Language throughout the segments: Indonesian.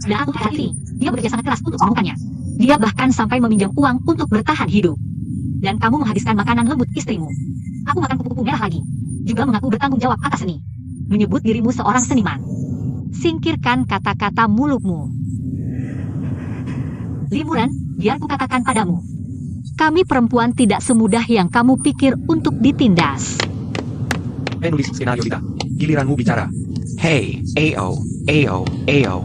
Dan aku heran ini, dia bekerja sangat keras untuk menemukannya. Dia bahkan sampai meminjam uang untuk bertahan hidup. Dan kamu menghabiskan makanan lembut istrimu. Aku makan kupu-kupu merah lagi. Juga mengaku bertanggung jawab atas seni. Menyebut dirimu seorang seniman. Singkirkan kata-kata mulutmu. Limuran, biar kukatakan padamu. Kami perempuan tidak semudah yang kamu pikir untuk ditindas. Penulis skenario Dita, giliranmu bicara. Hey, Ao, Ao, Ao.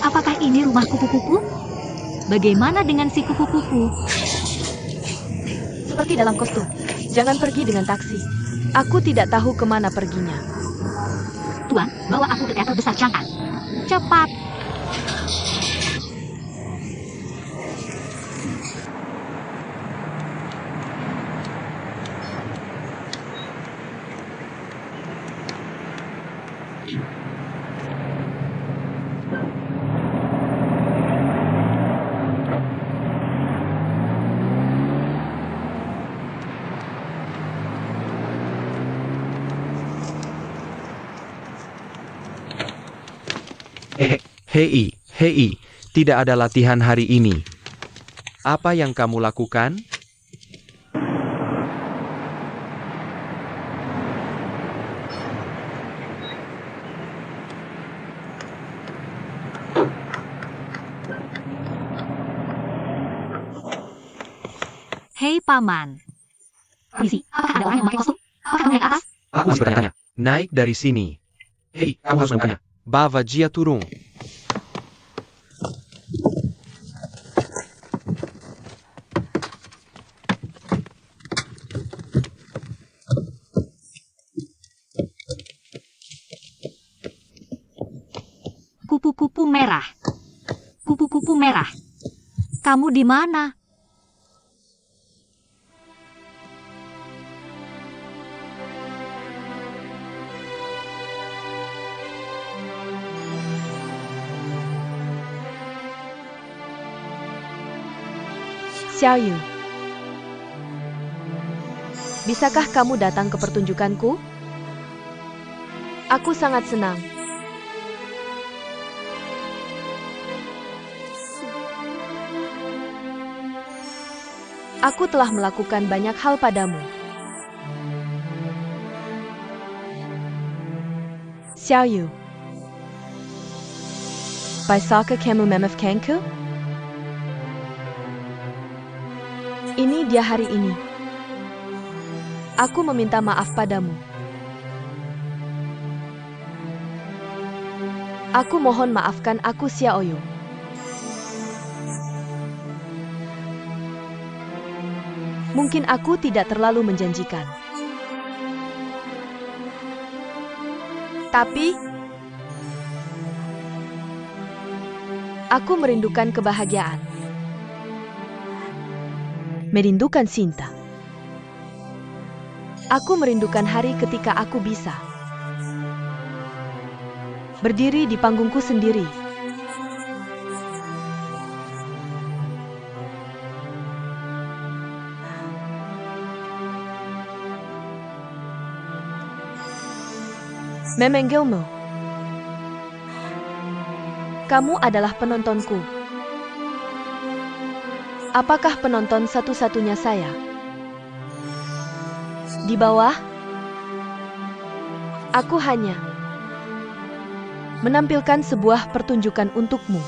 Apakah ini rumah kupu-kupu? Bagaimana dengan si kupu-kupu? Seperti dalam kostum. Jangan pergi dengan taksi. Aku tidak tahu kemana perginya. Tuan, bawa aku ke teater besar Chang'an. Cepat. Hei, hei, tidak ada latihan hari ini. Apa yang kamu lakukan? Hei paman. Permisi, apakah ada orang yang memakai kostum? Apakah kamu naik ke atas? Aku masih bertanya. Naik dari sini. Hei, kamu harus menemukannya. Bava Jia Turung. Kupu-kupu merah. Kupu-kupu merah. Kamu di mana? Xiaoyu, bisakah kamu datang ke pertunjukanku? Aku sangat senang. Aku telah melakukan banyak hal padamu. Xiaoyu, bisakah kamu memaafkanku? Ini dia hari ini. Aku meminta maaf padamu. Aku mohon maafkan aku Xiaoyu. Mungkin aku tidak terlalu menjanjikan. Tapi, aku merindukan kebahagiaan. Merindukan cinta. Aku merindukan hari ketika aku bisa berdiri di panggungku sendiri. Memanggilmu. Kamu adalah penontonku. Apakah penonton satu-satunya saya? Di bawah, aku hanya menampilkan sebuah pertunjukan untukmu.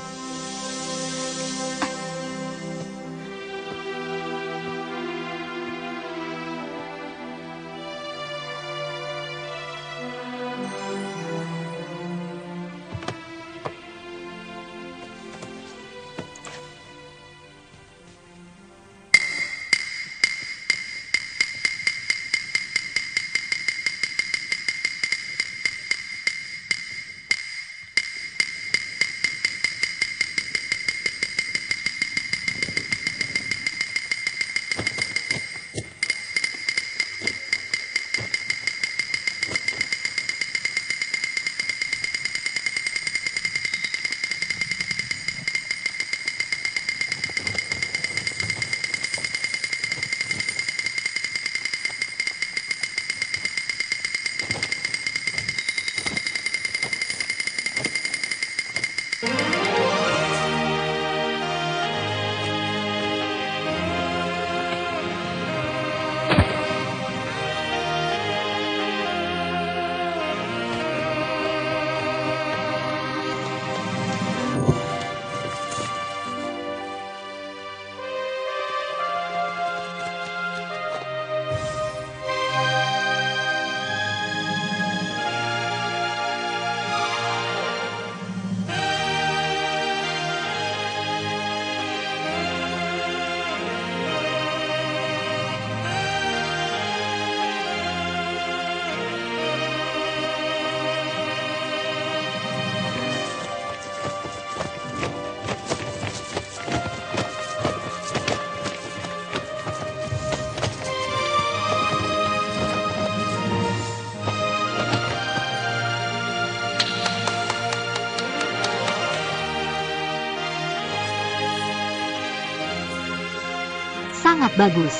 Sangat bagus.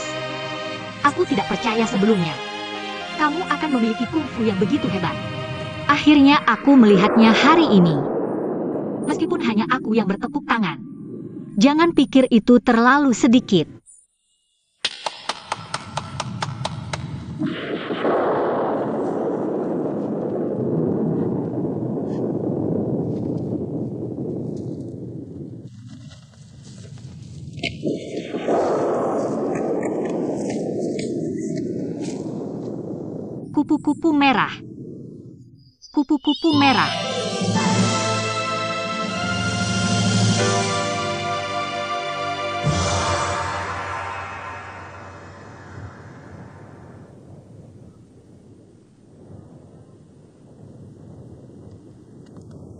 Aku tidak percaya sebelumnya. Kamu akan memiliki kungfu yang begitu hebat. Akhirnya aku melihatnya hari ini. Meskipun hanya aku yang bertepuk tangan. Jangan pikir itu terlalu sedikit. Kupu-kupu merah. Kupu-kupu merah.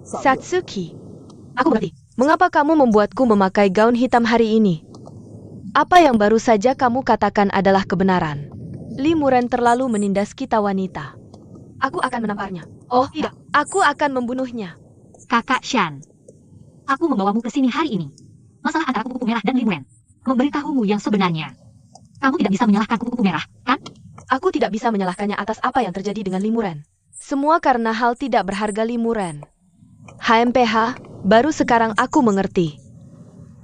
Satsuki, aku mengerti. Mengapa kamu membuatku memakai gaun hitam hari ini? Apa yang baru saja kamu katakan adalah kebenaran. Limuran terlalu menindas kita wanita. Aku akan menamparnya. Oh tidak, aku akan membunuhnya. Kakak Shan, aku membawamu ke sini hari ini. Masalah antara kupu-kupu merah dan Limuren. Memberitahumu yang sebenarnya. Kamu tidak bisa menyalahkan kupu-kupu merah, kan? Aku tidak bisa menyalahkannya atas apa yang terjadi dengan Limuren. Semua karena hal tidak berharga Limuren. HMPH, baru sekarang aku mengerti.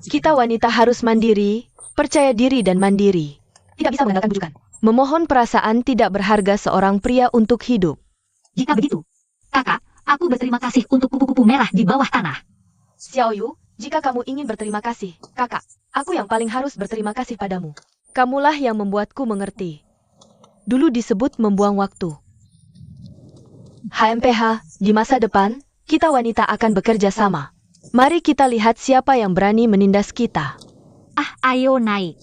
Kita wanita harus mandiri, percaya diri dan mandiri. Tidak bisa mengandalkan bujukan. Memohon perasaan tidak berharga seorang pria untuk hidup. Jika begitu, kakak, aku berterima kasih untuk kupu-kupu merah di bawah tanah. Xiaoyu, jika kamu ingin berterima kasih, kakak, aku yang paling harus berterima kasih padamu. Kamulah yang membuatku mengerti. Dulu disebut membuang waktu. HMPH, di masa depan, kita wanita akan bekerja sama. Mari kita lihat siapa yang berani menindas kita. Ah, ayo naik.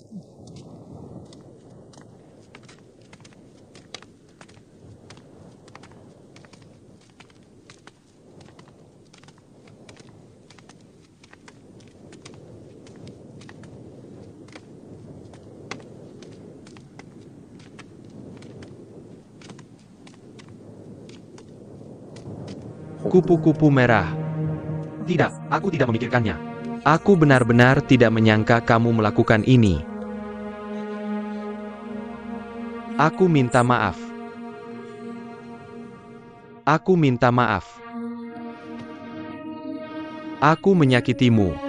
Kupu-kupu merah. Tidak, aku tidak memikirkannya. Aku benar-benar tidak menyangka kamu melakukan ini. Aku minta maaf. Aku minta maaf. Aku menyakitimu.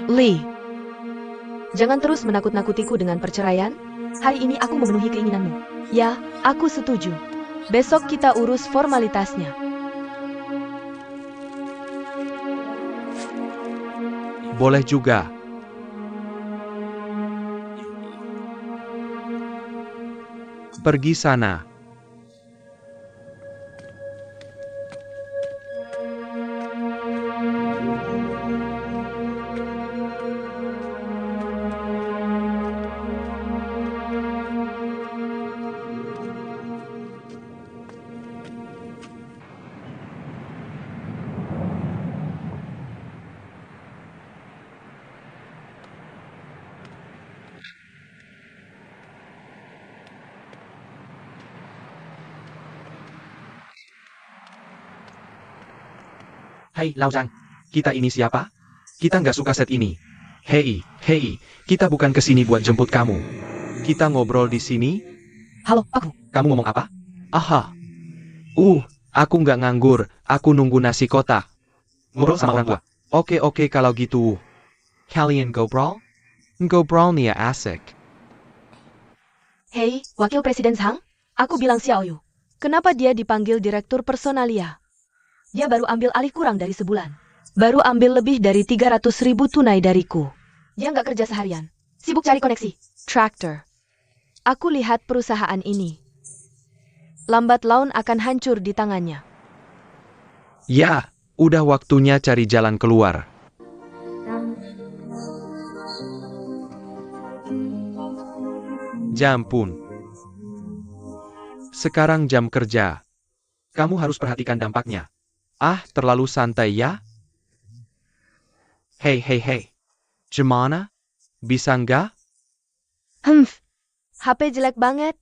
Lee, jangan terus menakut-nakutiku dengan perceraian. Hari ini aku memenuhi keinginanmu. Ya, aku setuju. Besok kita urus formalitasnya. Boleh juga. Pergi sana. Hai, Laozang. Kita ini siapa? Kita nggak suka set ini. Hei, kita bukan kesini buat jemput kamu. Kita ngobrol di sini. Halo, aku. Kamu ngomong apa? Aha. Aku nggak nganggur. Aku nunggu nasi kotak. Ngobrol sama orang tua. Oke, kalau gitu. Kalian ngobrol? Ngobrol nih ya asik. Hei, Wakil Presiden Zhang, aku bilang Xiao Yu. Kenapa dia dipanggil Direktur Personalia? Dia baru ambil alih kurang dari sebulan. Baru ambil lebih dari 300.000 tunai dariku. Dia nggak kerja seharian. Sibuk cari koneksi. Tractor. Aku lihat perusahaan ini. Lambat laun akan hancur di tangannya. Ya, udah waktunya cari jalan keluar. Jampun. Sekarang jam kerja. Kamu harus perhatikan dampaknya. Terlalu santai ya? Hei. Gimana? Bisa nggak? HP jelek banget.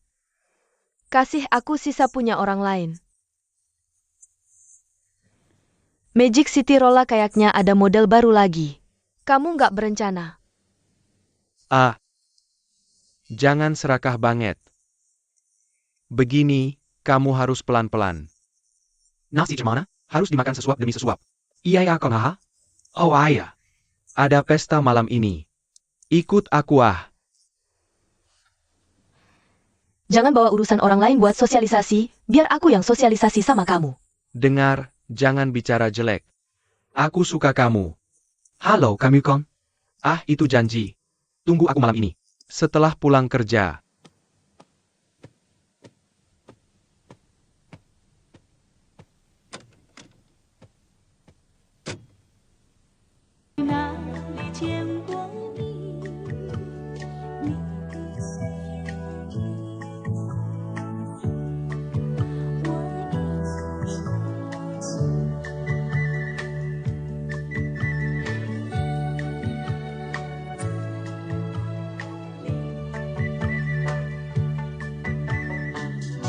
Kasih aku sisa punya orang lain. Magic City Rolla kayaknya ada model baru lagi. Kamu nggak berencana? Jangan serakah banget. Begini, kamu harus pelan-pelan. Nasi gimana? Harus dimakan sesuap demi sesuap. Iya ya, Kong Haha. Oh ayah. Ada pesta malam ini. Ikut aku Jangan bawa urusan orang lain buat sosialisasi, biar aku yang sosialisasi sama kamu. Dengar, jangan bicara jelek. Aku suka kamu. Halo, kamu Kong. Itu janji. Tunggu aku malam ini. Setelah pulang kerja.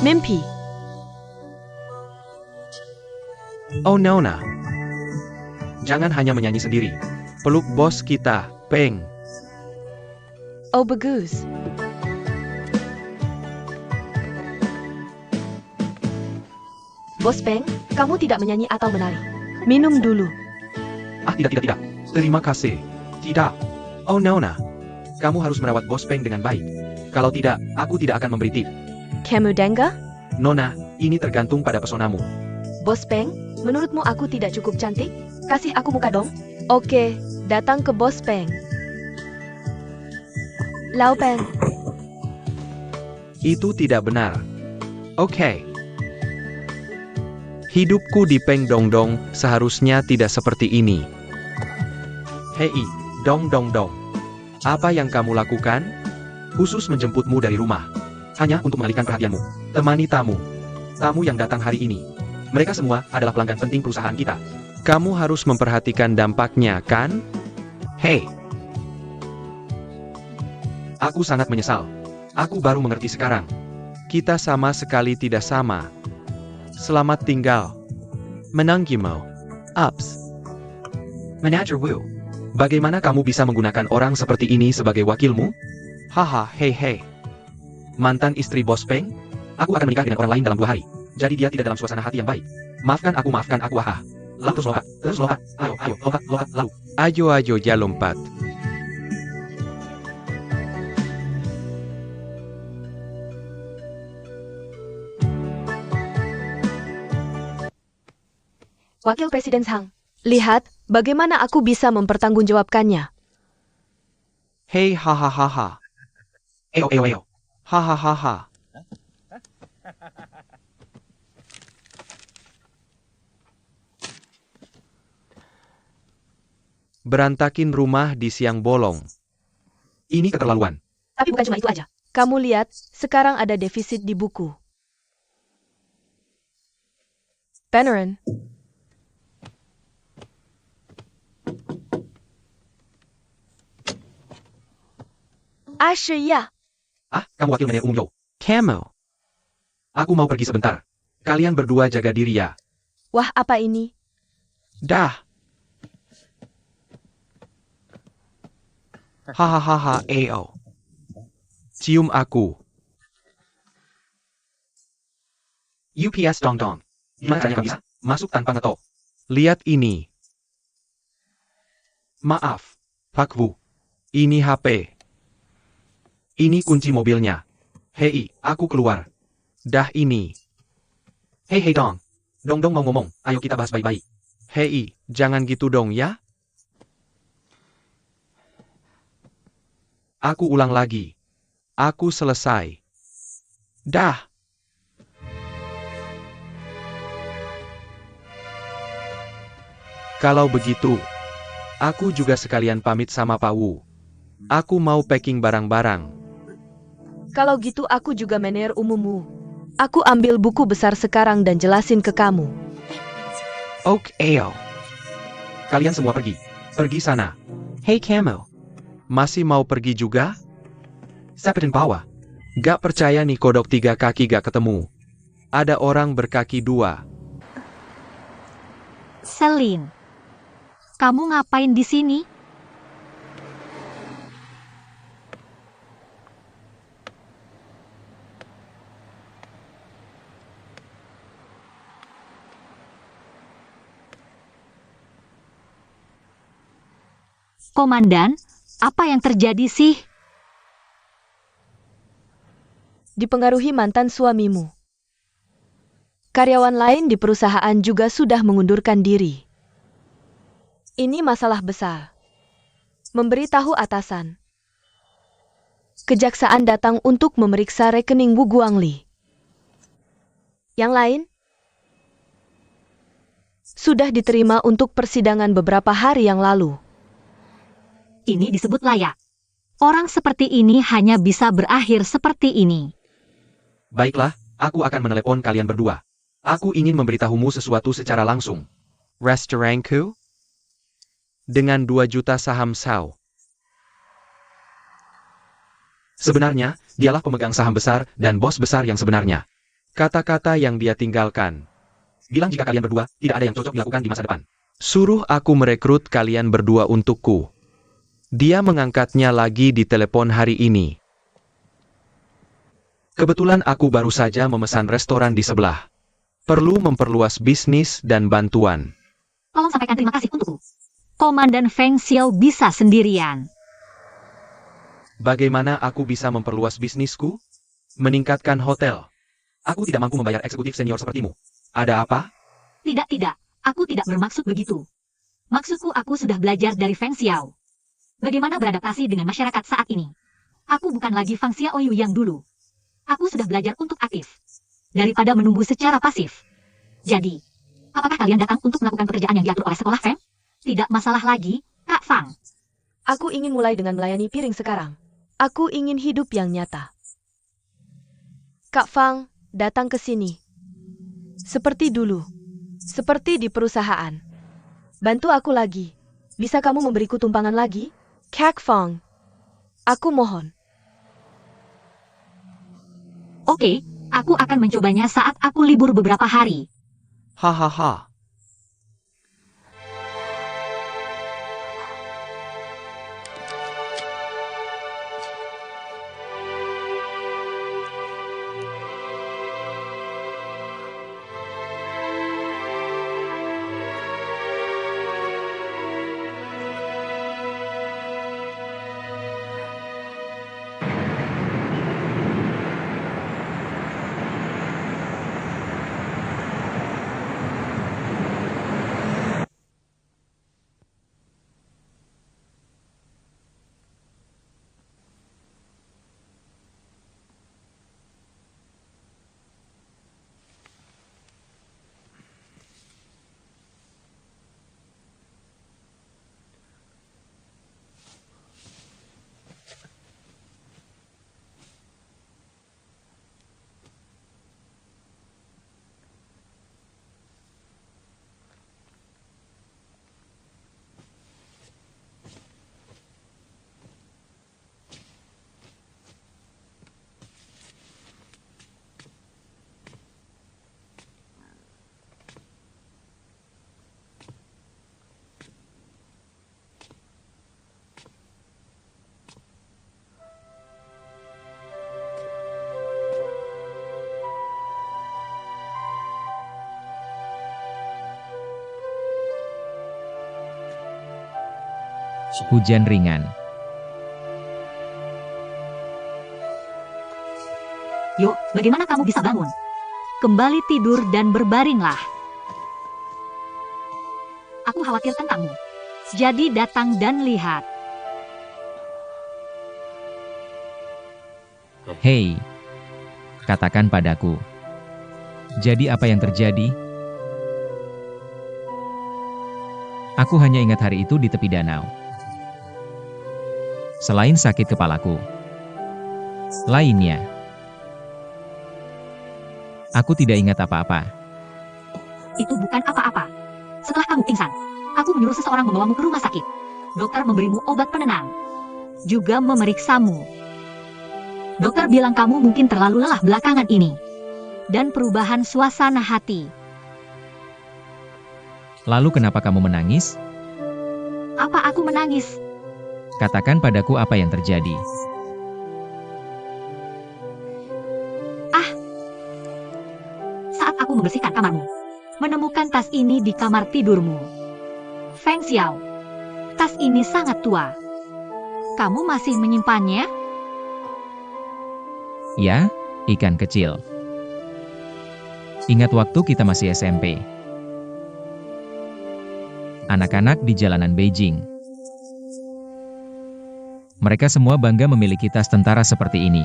Mimpi. Oh Nona. Jangan hanya menyanyi sendiri. Peluk bos kita, Peng. Oh bagus. Bos Peng, kamu tidak menyanyi atau menari. Minum dulu. Ah tidak. Terima kasih. Tidak. Oh Nona. Kamu harus merawat bos Peng dengan baik. Kalau tidak, aku tidak akan memberi tip. Kamu dengga? Nona, ini tergantung pada pesonamu. Bos Peng, menurutmu aku tidak cukup cantik? Kasih aku muka dong. Oke, datang ke Bos Peng. Lau Peng. Itu tidak benar. Oke. Hidupku di Peng Dong Dong seharusnya tidak seperti ini. Hei, Dong Dong Dong. Apa yang kamu lakukan? Khusus menjemputmu dari rumah. Hanya untuk mengalihkan perhatianmu. Temani tamu. Tamu yang datang hari ini. Mereka semua adalah pelanggan penting perusahaan kita. Kamu harus memperhatikan dampaknya, kan? Hei. Aku sangat menyesal. Aku baru mengerti sekarang. Kita sama sekali tidak sama. Selamat tinggal. Menanggimo. Ups. Manager Wu. Bagaimana kamu bisa menggunakan orang seperti ini sebagai wakilmu? Haha, hei. Mantan istri Bos Peng? Aku akan menikah dengan orang lain dalam 2 hari. Jadi dia tidak dalam suasana hati yang baik. Maafkan aku, haha. Lalu terus lompat. Ayo, lompat, lalu. Ayo, ya lompat. Wakil Presiden Sang, lihat bagaimana aku bisa mempertanggungjawabkannya. Hei, hahaha. Eyo. Hahaha. Berantakin rumah di siang bolong. Ini keterlaluan. Tapi bukan cuma itu aja. Kamu lihat, sekarang ada defisit di buku. Beneran. Asya. Kamu wakil manajer umum Yo. Kamu. Aku mau pergi sebentar. Kalian berdua jaga diri ya. Wah, apa ini? Dah. Hahaha, Eo. Cium aku. UPS Dong Dong. Gimana caranya kamu bisa masuk tanpa ngetok? Lihat ini. Maaf, Pak Wu. Ini HP. Ini kunci mobilnya. Hei, aku keluar. Dah ini. Hei Dong. Dong mau ngomong. Ayo kita bahas baik-baik. Hei, jangan gitu dong ya. Aku ulang lagi. Aku selesai. Dah. Kalau begitu, aku juga sekalian pamit sama Pak Wu. Aku mau packing barang-barang. Kalau gitu aku juga manajer umummu. Aku ambil buku besar sekarang dan jelasin ke kamu. Oke, Eo. Kalian semua pergi. Pergi sana. Hey Camel. Masih mau pergi juga? Sapetin bawah. Gak percaya nih kodok 3 kaki gak ketemu. Ada orang berkaki 2. Selin, kamu ngapain di sini? Komandan, apa yang terjadi sih? Dipengaruhi mantan suamimu. Karyawan lain di perusahaan juga sudah mengundurkan diri. Ini masalah besar. Memberitahu atasan. Kejaksaan datang untuk memeriksa rekening Wu Guangli. Yang lain? Sudah diterima untuk persidangan beberapa hari yang lalu. Ini disebut layak. Orang seperti ini hanya bisa berakhir seperti ini. Baiklah, aku akan menelepon kalian berdua. Aku ingin memberitahumu sesuatu secara langsung. Restoranku? Dengan 2 juta saham Sao. Sebenarnya, dialah pemegang saham besar dan bos besar yang sebenarnya. Kata-kata yang dia tinggalkan. Bilang jika kalian berdua tidak ada yang cocok dilakukan di masa depan. Suruh aku merekrut kalian berdua untukku. Dia mengangkatnya lagi di telepon hari ini. Kebetulan aku baru saja memesan restoran di sebelah. Perlu memperluas bisnis dan bantuan. Tolong sampaikan terima kasih untukku. Komandan Feng Xiao bisa sendirian. Bagaimana aku bisa memperluas bisnisku? Meningkatkan hotel. Aku tidak mampu membayar eksekutif senior sepertimu. Ada apa? Tidak. Aku tidak bermaksud begitu. Maksudku aku sudah belajar dari Feng Xiao. Bagaimana beradaptasi dengan masyarakat saat ini. Aku bukan lagi Feng Xiaoyu yang dulu. Aku sudah belajar untuk aktif. Daripada menunggu secara pasif. Jadi, apakah kalian datang untuk melakukan pekerjaan yang diatur oleh sekolah Feng? Tidak masalah lagi, Kak Fang. Aku ingin mulai dengan melayani piring sekarang. Aku ingin hidup yang nyata. Kak Fang, datang ke sini. Seperti dulu. Seperti di perusahaan. Bantu aku lagi. Bisa kamu memberiku tumpangan lagi? Kak Fang. Aku mohon. Oke, aku akan mencobanya saat aku libur beberapa hari. Hahaha. Hujan ringan. Yuk, bagaimana kamu bisa bangun? Kembali tidur dan berbaringlah. Aku khawatir tentangmu. Jadi datang dan lihat. Hei, katakan padaku. Jadi apa yang terjadi? Aku hanya ingat hari itu di tepi danau. Selain sakit kepalaku, lainnya, aku tidak ingat apa-apa. Itu bukan apa-apa. Setelah kamu pingsan, aku menyuruh seseorang membawamu ke rumah sakit. Dokter memberimu obat penenang. Juga memeriksamu. Dokter bilang kamu mungkin terlalu lelah belakangan ini. Dan perubahan suasana hati. Lalu kenapa kamu menangis? Apa aku menangis? Katakan padaku apa yang terjadi. Saat aku membersihkan kamarmu, menemukan tas ini di kamar tidurmu. Feng Xiao, tas ini sangat tua. Kamu masih menyimpannya? Ya, ikan kecil. Ingat waktu kita masih SMP. Anak-anak di jalanan Beijing. Mereka semua bangga memiliki tas tentara seperti ini.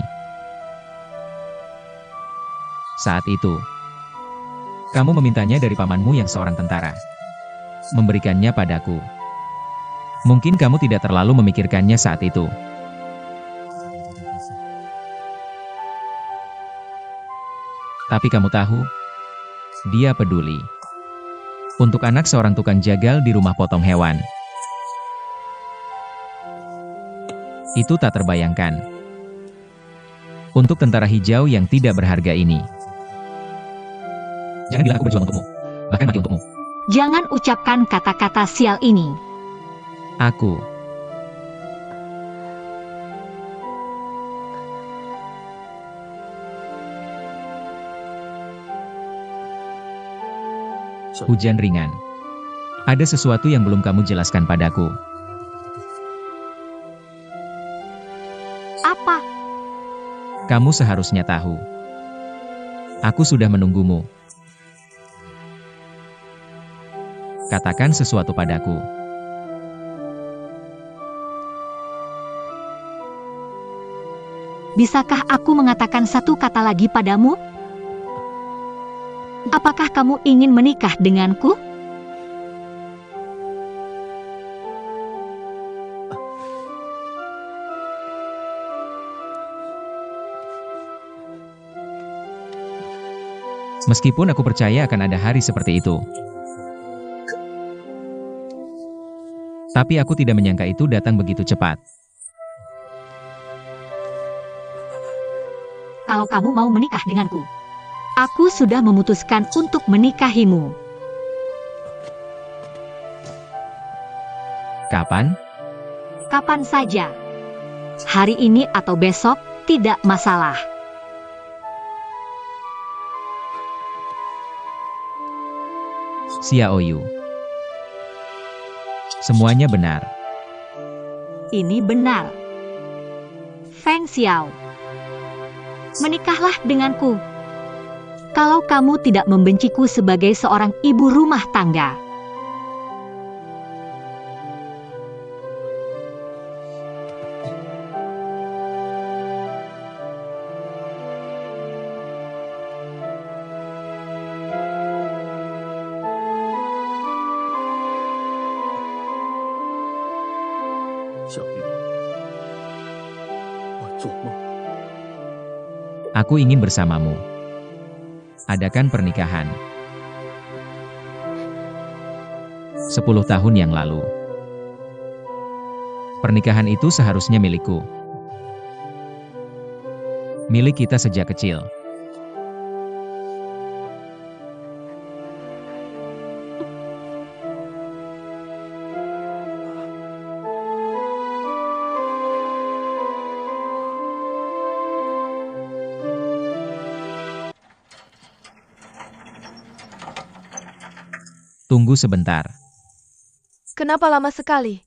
Saat itu, kamu memintanya dari pamanmu yang seorang tentara. Memberikannya padaku. Mungkin kamu tidak terlalu memikirkannya saat itu. Tapi kamu tahu, dia peduli. Untuk anak seorang tukang jagal di rumah potong hewan. Itu tak terbayangkan. Untuk tentara hijau yang tidak berharga ini. Jangan bilang aku berjuang untukmu. Bahkan mati untukmu. Jangan ucapkan kata-kata sial ini. Aku. Hujan ringan. Ada sesuatu yang belum kamu jelaskan padaku. Apa? Kamu seharusnya tahu. Aku sudah menunggumu. Katakan sesuatu padaku. Bisakah aku mengatakan satu kata lagi padamu? Apakah kamu ingin menikah denganku? Meskipun aku percaya akan ada hari seperti itu. Tapi aku tidak menyangka itu datang begitu cepat. Kalau kamu mau menikah denganku, aku sudah memutuskan untuk menikahimu. Kapan? Kapan saja. Hari ini atau besok, tidak masalah. Xiaoyu. Semuanya benar. Ini benar. Feng Xiao. Menikahlah denganku. Kalau kamu tidak membenciku sebagai seorang ibu rumah tangga. Aku ingin bersamamu. Adakan pernikahan. 10 tahun yang lalu. Pernikahan itu seharusnya milikku. Milik kita sejak kecil. Tunggu sebentar. Kenapa lama sekali?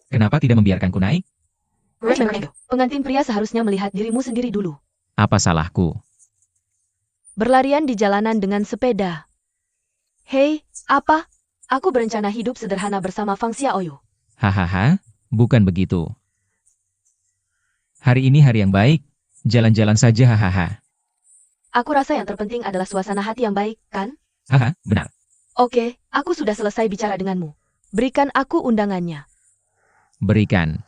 Kenapa tidak membiarkanku naik? Pengantin pria seharusnya melihat dirimu sendiri dulu. Apa salahku? Berlarian di jalanan dengan sepeda. Hei, apa? Aku berencana hidup sederhana bersama Fang Xiaoyu. Hahaha, bukan begitu. Hari ini hari yang baik, jalan-jalan saja hahaha. Aku rasa yang terpenting adalah suasana hati yang baik, kan? Haha, benar. Oke, aku sudah selesai bicara denganmu. Berikan aku undangannya. Berikan.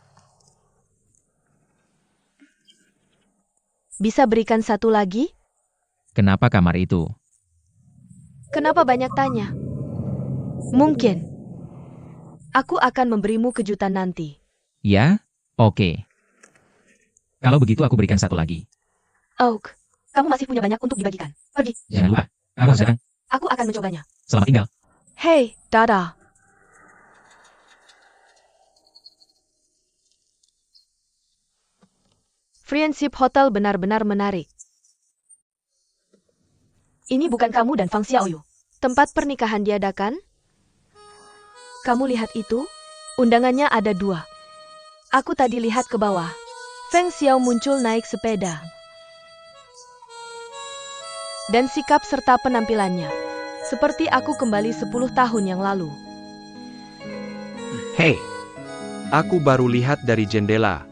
Bisa berikan satu lagi? Kenapa kamar itu? Kenapa banyak tanya? Mungkin. Aku akan memberimu kejutan nanti. Ya? Oke. Kalau begitu aku berikan satu lagi. Oak, kamu masih punya banyak untuk dibagikan. Pergi. Jangan lupa, kamu harus datang. Aku akan mencobanya. Selamat tinggal. Hei, Dada. Friendship Hotel benar-benar menarik. Ini bukan kamu dan Fang Xiaoyu. Tempat pernikahan diadakan? Kamu lihat itu? Undangannya ada 2. Aku tadi lihat ke bawah. Feng Xiao muncul naik sepeda. Dan sikap serta penampilannya. Seperti aku kembali 10 tahun yang lalu. Hei, aku baru lihat dari jendela.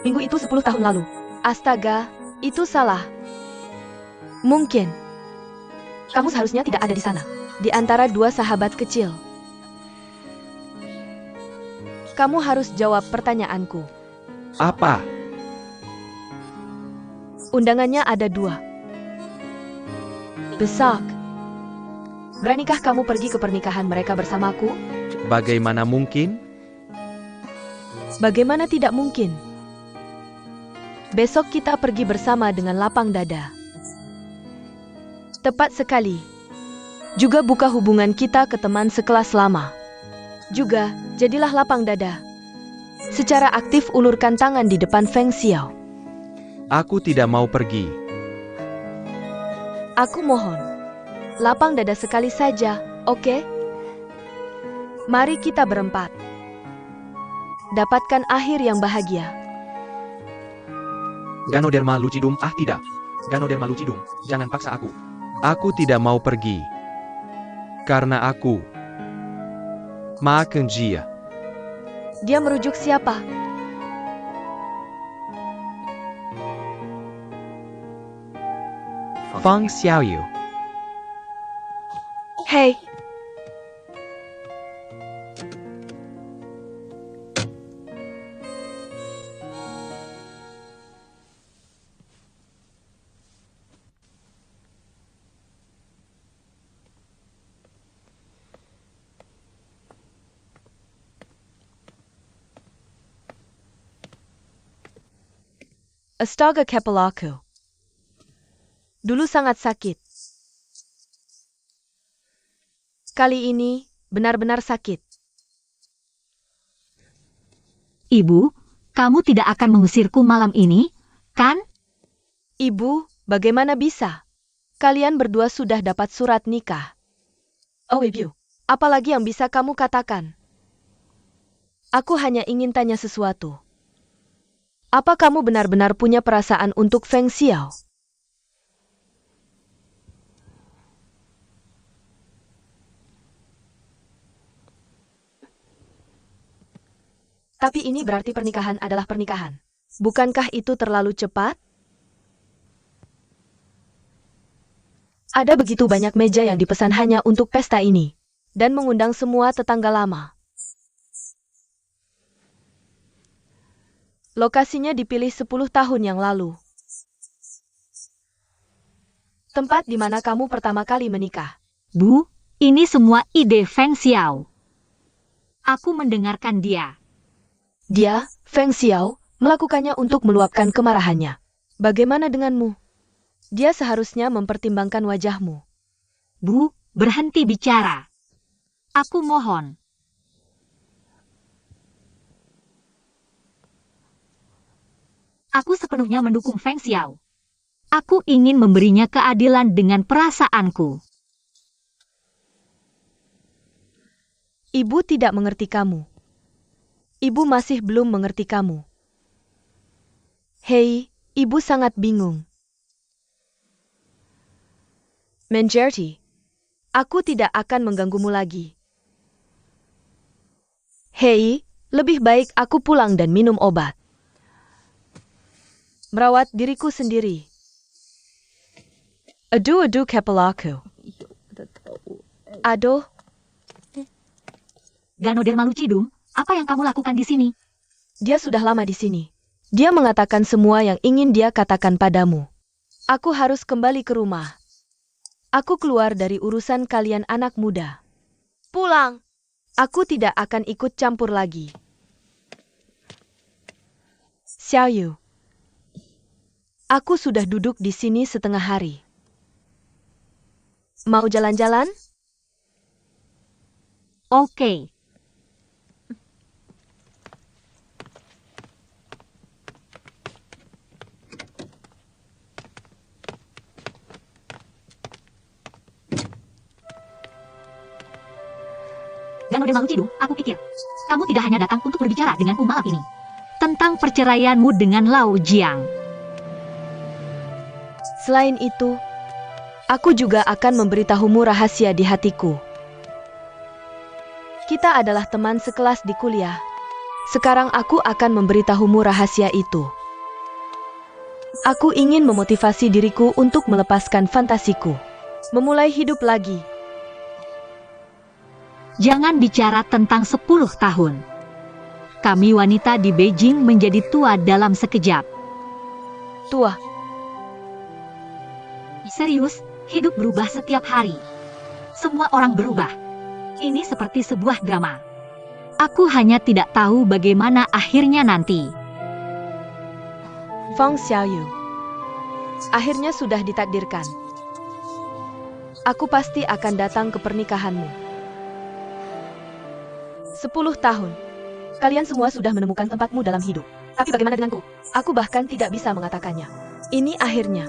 Minggu itu 10 tahun lalu. Astaga, itu salah. Mungkin. Kamu seharusnya tidak ada di sana. Di antara 2 sahabat kecil. Kamu harus jawab pertanyaanku. Apa? Undangannya ada 2. Besok. Beranikah kamu pergi ke pernikahan mereka bersamaku? Bagaimana mungkin? Bagaimana tidak mungkin? Besok kita pergi bersama dengan lapang dada. Tepat sekali. Juga buka hubungan kita ke teman sekelas lama. Juga, jadilah lapang dada. Secara aktif ulurkan tangan di depan Feng Xiao. Aku tidak mau pergi. Aku mohon. Lapang dada sekali saja, oke? Mari kita berempat. Dapatkan akhir yang bahagia. Ganoderma lucidum, tidak. Ganoderma lucidum, jangan paksa aku. Aku tidak mau pergi. Karena aku Ma Kenjia. Dia merujuk siapa? Feng Xiaoyu. Hei, astaga kepalaku. Dulu sangat sakit. Kali ini benar-benar sakit. Ibu, kamu tidak akan mengusirku malam ini, kan? Ibu, bagaimana bisa? Kalian berdua sudah dapat surat nikah. Oh ibu, apalagi yang bisa kamu katakan? Aku hanya ingin tanya sesuatu. Apa kamu benar-benar punya perasaan untuk Feng Xiao? Tapi ini berarti pernikahan adalah pernikahan. Bukankah itu terlalu cepat? Ada begitu banyak meja yang dipesan hanya untuk pesta ini. Dan mengundang semua tetangga lama. Lokasinya dipilih 10 tahun yang lalu. Tempat di mana kamu pertama kali menikah. Bu, ini semua ide Feng Xiao. Aku mendengarkan dia. Dia, Feng Xiao, melakukannya untuk meluapkan kemarahannya. Bagaimana denganmu? Dia seharusnya mempertimbangkan wajahmu. Bu, berhenti bicara. Aku mohon. Aku sepenuhnya mendukung Feng Xiao. Aku ingin memberinya keadilan dengan perasaanku. Ibu tidak mengerti kamu. Ibu masih belum mengerti kamu. Hei, ibu sangat bingung. Menjerti, aku tidak akan mengganggumu lagi. Hei, lebih baik aku pulang dan minum obat. Merawat diriku sendiri. Aduh kepalaku. Aduh, Ganoderma lucidum, apa yang kamu lakukan di sini? dia sudah lama di sini. Dia mengatakan semua yang ingin dia katakan padamu. Aku harus kembali ke rumah. Aku keluar dari urusan kalian anak muda. Pulang. Aku tidak akan ikut campur lagi. Xiaoyu. Aku sudah duduk di sini setengah hari. Mau jalan-jalan? Oke. Ganoderma lucidum, aku pikir kamu tidak hanya datang untuk berbicara denganku malam ini tentang perceraianmu dengan Lao Jiang. Selain itu, aku juga akan memberitahumu rahasia di hatiku. Kita adalah teman sekelas di kuliah. Sekarang aku akan memberitahumu rahasia itu. Aku ingin memotivasi diriku untuk melepaskan fantasiku. Memulai hidup lagi. Jangan bicara tentang 10 tahun. Kami wanita di Beijing menjadi tua dalam sekejap. Tua, Serius, hidup berubah setiap hari. Semua orang berubah. Ini seperti sebuah drama. Aku hanya tidak tahu bagaimana akhirnya nanti. Feng Xiaoyu. Akhirnya sudah ditakdirkan. Aku pasti akan datang ke pernikahanmu. 10 tahun. Kalian semua sudah menemukan tempatmu dalam hidup. Tapi bagaimana denganku? Aku bahkan tidak bisa mengatakannya. Ini akhirnya.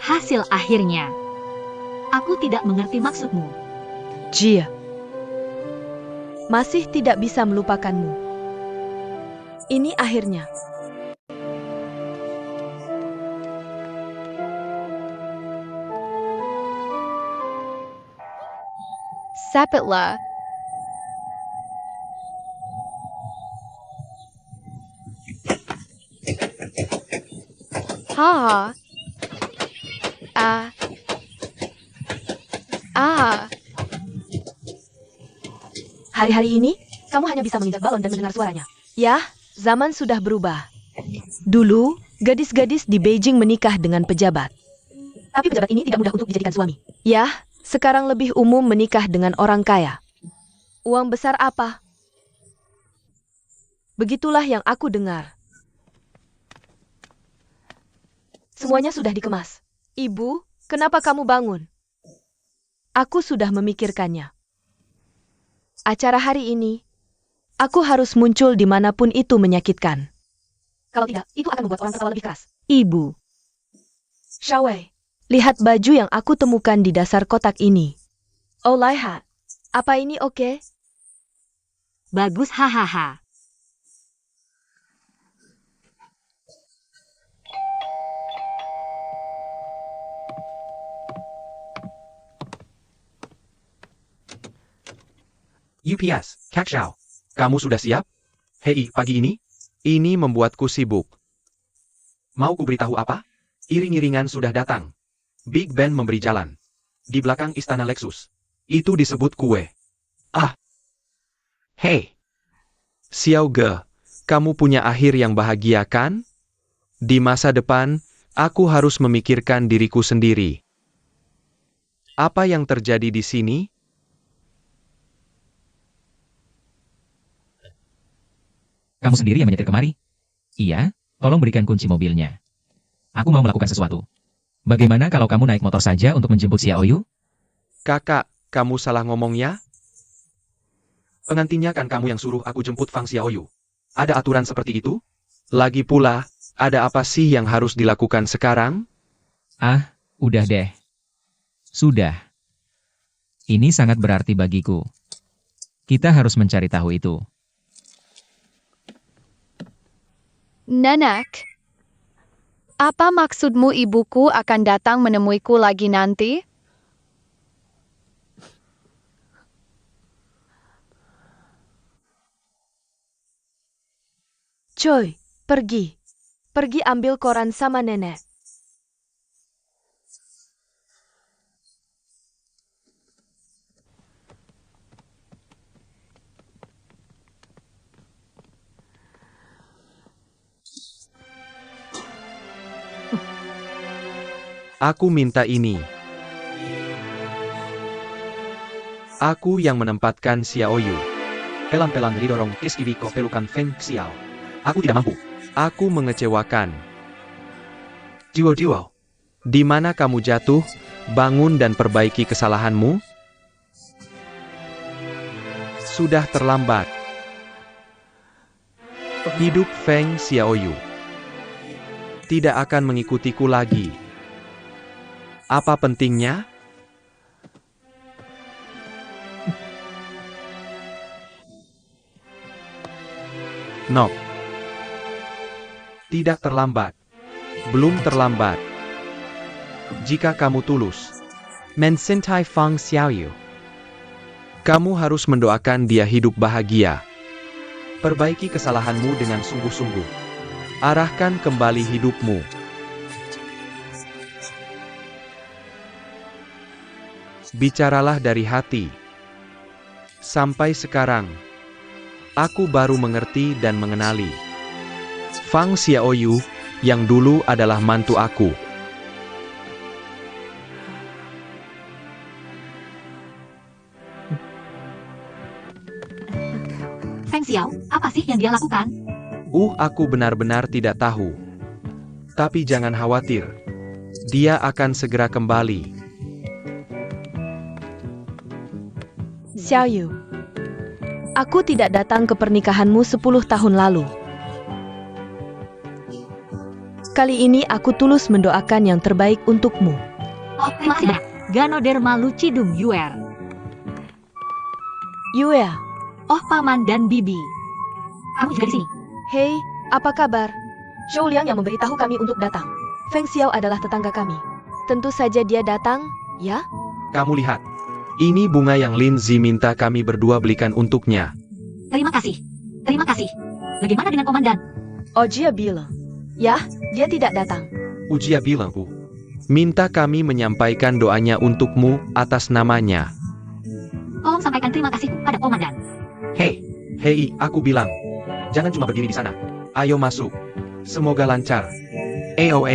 Hasil akhirnya. Aku tidak mengerti maksudmu. Jia. Masih tidak bisa melupakanmu. Ini akhirnya. Sapitlah. Ha. Hari-hari ini, kamu hanya bisa menginjak balon dan mendengar suaranya. Ya, zaman sudah berubah. Dulu, gadis-gadis di Beijing menikah dengan pejabat. Tapi pejabat ini tidak mudah untuk dijadikan suami. Ya, sekarang lebih umum menikah dengan orang kaya. Uang besar apa? Begitulah yang aku dengar. Semuanya sudah dikemas. Ibu, kenapa kamu bangun? Aku sudah memikirkannya. Acara hari ini, aku harus muncul dimanapun itu menyakitkan. Kalau tidak, itu akan membuat orang tertawa lebih keras. Ibu. Xiaowei, lihat baju yang aku temukan di dasar kotak ini. Oh, lihat. Apa ini oke? Bagus, hahaha. UPS, Kak Xiao. Kamu sudah siap? Hei, pagi ini? Ini membuatku sibuk. Mau ku beritahu apa? Iring-iringan sudah datang. Big Ben memberi jalan. Di belakang istana Lexus. Itu disebut kue. Ah. Hei. Xiao Ge, kamu punya akhir yang bahagia kan? Di masa depan, aku harus memikirkan diriku sendiri. Apa yang terjadi di sini? Kamu sendiri yang menyetir kemari? Iya, tolong berikan kunci mobilnya. Aku mau melakukan sesuatu. Bagaimana kalau kamu naik motor saja untuk menjemput Xiaoyu? Kakak, kamu salah ngomongnya? Pengantinnya kan kamu yang suruh aku jemput Fang Xiaoyu. Ada aturan seperti itu? Lagi pula, ada apa sih yang harus dilakukan sekarang? Ah, udah deh. Sudah. Ini sangat berarti bagiku. Kita harus mencari tahu itu. Nenek. Apa maksudmu ibuku akan datang menemuiku lagi nanti? Coy, pergi. Pergi ambil koran sama nenek. Aku minta ini. Aku yang menempatkan Xiaoyu. Pelan-pelan didorong Kiskibiko pelukan Feng Xiao. Aku tidak mampu. Aku mengecewakan. Jiwo-jiwo. Di mana kamu jatuh, bangun dan perbaiki kesalahanmu? Sudah terlambat. Hidup Feng Xiaoyu. Tidak akan mengikutiku lagi. Apa pentingnya? Nok. Tidak terlambat. Belum terlambat. Jika kamu tulus. Mencintai Fang Xiaoyu. Kamu harus mendoakan dia hidup bahagia. Perbaiki kesalahanmu dengan sungguh-sungguh. Arahkan kembali hidupmu. Bicaralah dari hati. Sampai sekarang, aku baru mengerti dan mengenali Fang Xiaoyu yang dulu adalah mantu aku. Feng Xiao, apa sih yang dia lakukan? Aku benar-benar tidak tahu. Tapi jangan khawatir. Dia akan segera kembali. Xiaoyu. Aku tidak datang ke pernikahanmu 10 tahun lalu. Kali ini aku tulus mendoakan yang terbaik untukmu. Oh, terima kasih banyak. Ganoderma lucidum Yuer. Yue, Oh, Paman dan Bibi. Kamu juga di sini. hei, apa kabar? Zhou Liang yang memberitahu kami untuk datang. Feng Xiao adalah tetangga kami. Tentu saja dia datang, ya? Kamu lihat. Ini bunga yang Lin Zi minta kami berdua belikan untuknya. Terima kasih. Terima kasih. Bagaimana dengan komandan? Ojia bilang. Ya, dia tidak datang. Ujia bilang, minta kami menyampaikan doanya untukmu atas namanya. Tolong sampaikan terima kasih pada komandan. Hei, aku bilang. Jangan cuma berdiri di sana. Ayo masuk. Semoga lancar. Eo.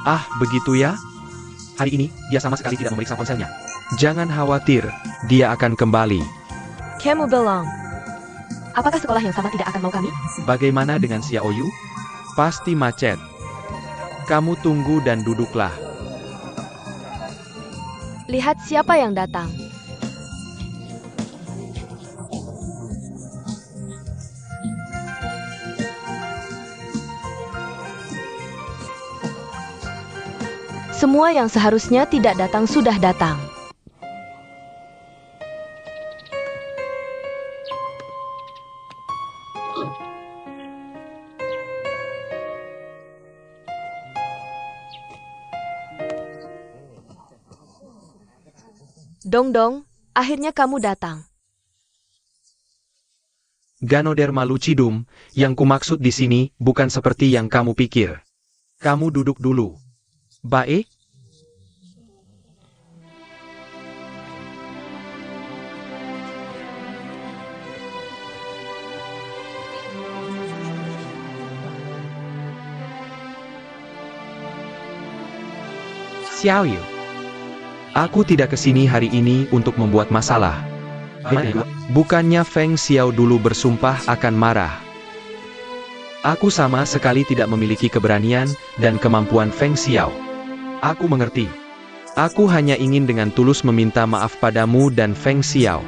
Ah, begitu ya? Hari ini, dia sama sekali tidak memeriksa ponselnya. Jangan khawatir, dia akan kembali. Kamu bilang. Apakah sekolah yang sama tidak akan mau kami? Bagaimana dengan Xiaoyu? Pasti macet. Kamu tunggu dan duduklah. Lihat siapa yang datang. Semua yang seharusnya tidak datang sudah datang. Dong, akhirnya kamu datang. Ganoderma lucidum, yang kumaksud di sini bukan seperti yang kamu pikir. Kamu duduk dulu. Baik? Xiaoyu. Aku tidak kesini hari ini untuk membuat masalah. Bukannya Feng Xiao dulu bersumpah akan marah. Aku sama sekali tidak memiliki keberanian dan kemampuan Feng Xiao. Aku mengerti. Aku hanya ingin dengan tulus meminta maaf padamu dan Feng Xiao.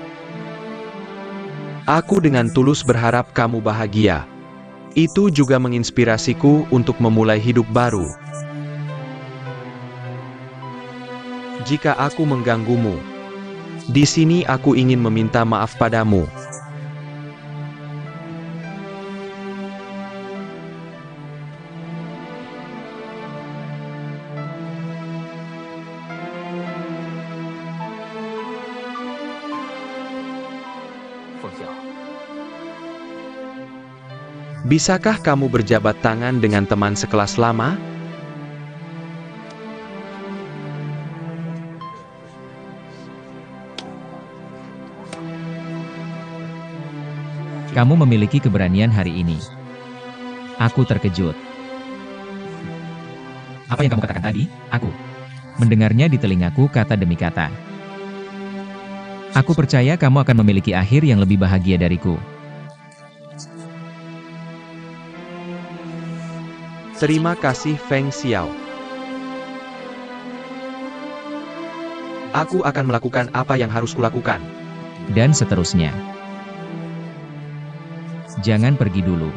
Aku dengan tulus berharap kamu bahagia. Itu juga menginspirasiku untuk memulai hidup baru. Jika aku mengganggumu, di sini aku ingin meminta maaf padamu. Bisakah kamu berjabat tangan dengan teman sekelas lama? Kamu memiliki keberanian hari ini. Aku terkejut. Apa yang kamu katakan tadi? Aku mendengarnya di telingaku kata demi kata. Aku percaya kamu akan memiliki akhir yang lebih bahagia dariku. Terima kasih Feng Xiao. Aku akan melakukan apa yang harus kulakukan. Dan seterusnya. Jangan pergi dulu.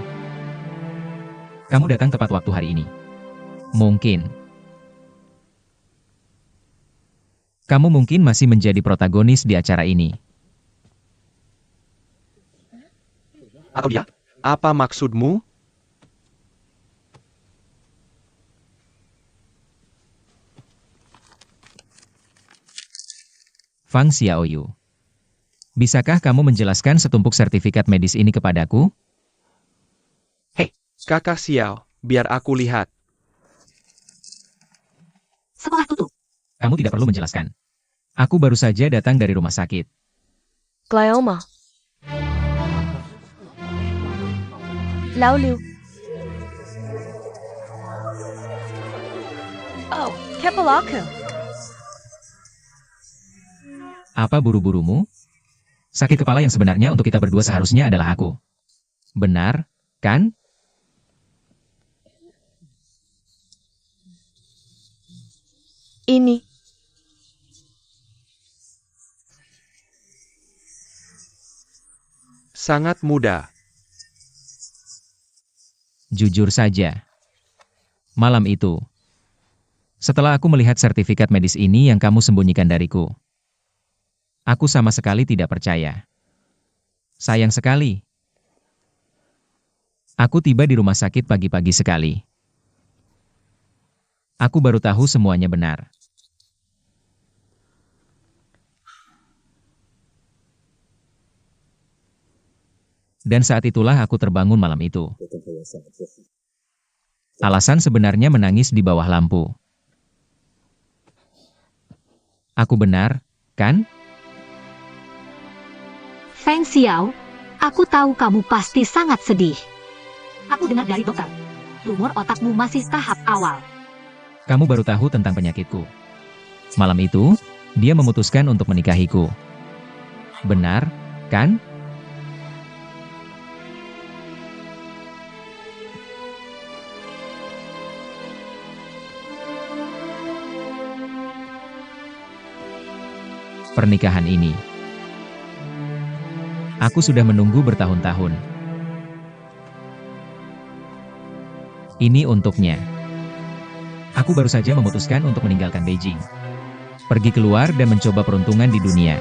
Kamu datang tepat waktu hari ini. Mungkin. Kamu mungkin masih menjadi protagonis di acara ini. Atau dia? Apa maksudmu? Fang Xiaoyu. Bisakah kamu menjelaskan setumpuk sertifikat medis ini kepadaku? Kakak Xiao, biar aku lihat. Sekolah tutup. Kamu tidak perlu menjelaskan. Aku baru saja datang dari rumah sakit. Glioma. Lao Liu. Oh, Kepalaku. Apa buru-burumu? Sakit kepala yang sebenarnya untuk kita berdua seharusnya adalah aku. Benar, kan? Ini. Sangat mudah. Jujur saja. Malam itu, setelah aku melihat sertifikat medis ini yang kamu sembunyikan dariku, aku sama sekali tidak percaya. Sayang sekali. Aku tiba di rumah sakit pagi-pagi sekali. Aku baru tahu semuanya benar. Dan saat itulah aku terbangun malam itu. Alasan sebenarnya menangis di bawah lampu. Aku benar, kan? Feng Xiao, aku tahu kamu pasti sangat sedih. Aku dengar dari dokter. Tumor otakmu masih tahap awal. Kamu baru tahu tentang penyakitku. Malam itu, dia memutuskan untuk menikahiku. Benar, kan? Pernikahan ini, aku sudah menunggu bertahun-tahun. Ini untuknya. Aku baru saja memutuskan untuk meninggalkan Beijing. Pergi keluar dan mencoba peruntungan di dunia.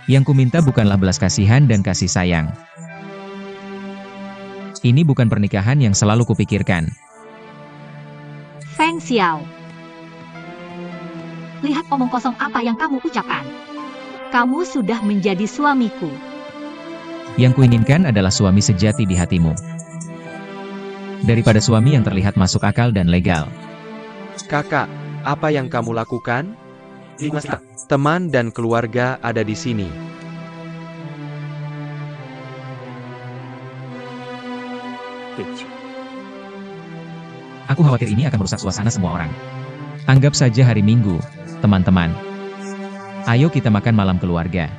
Yang kuminta bukanlah belas kasihan dan kasih sayang. Ini bukan pernikahan yang selalu kupikirkan. Feng Xiao. Lihat omong kosong apa yang kamu ucapkan. Kamu sudah menjadi suamiku. Yang kuinginkan adalah suami sejati di hatimu. Daripada suami yang terlihat masuk akal dan legal. Kakak, apa yang kamu lakukan? Teman dan keluarga ada di sini. Aku khawatir ini akan merusak suasana semua orang. Anggap saja hari Minggu, teman-teman. Ayo kita makan malam keluarga.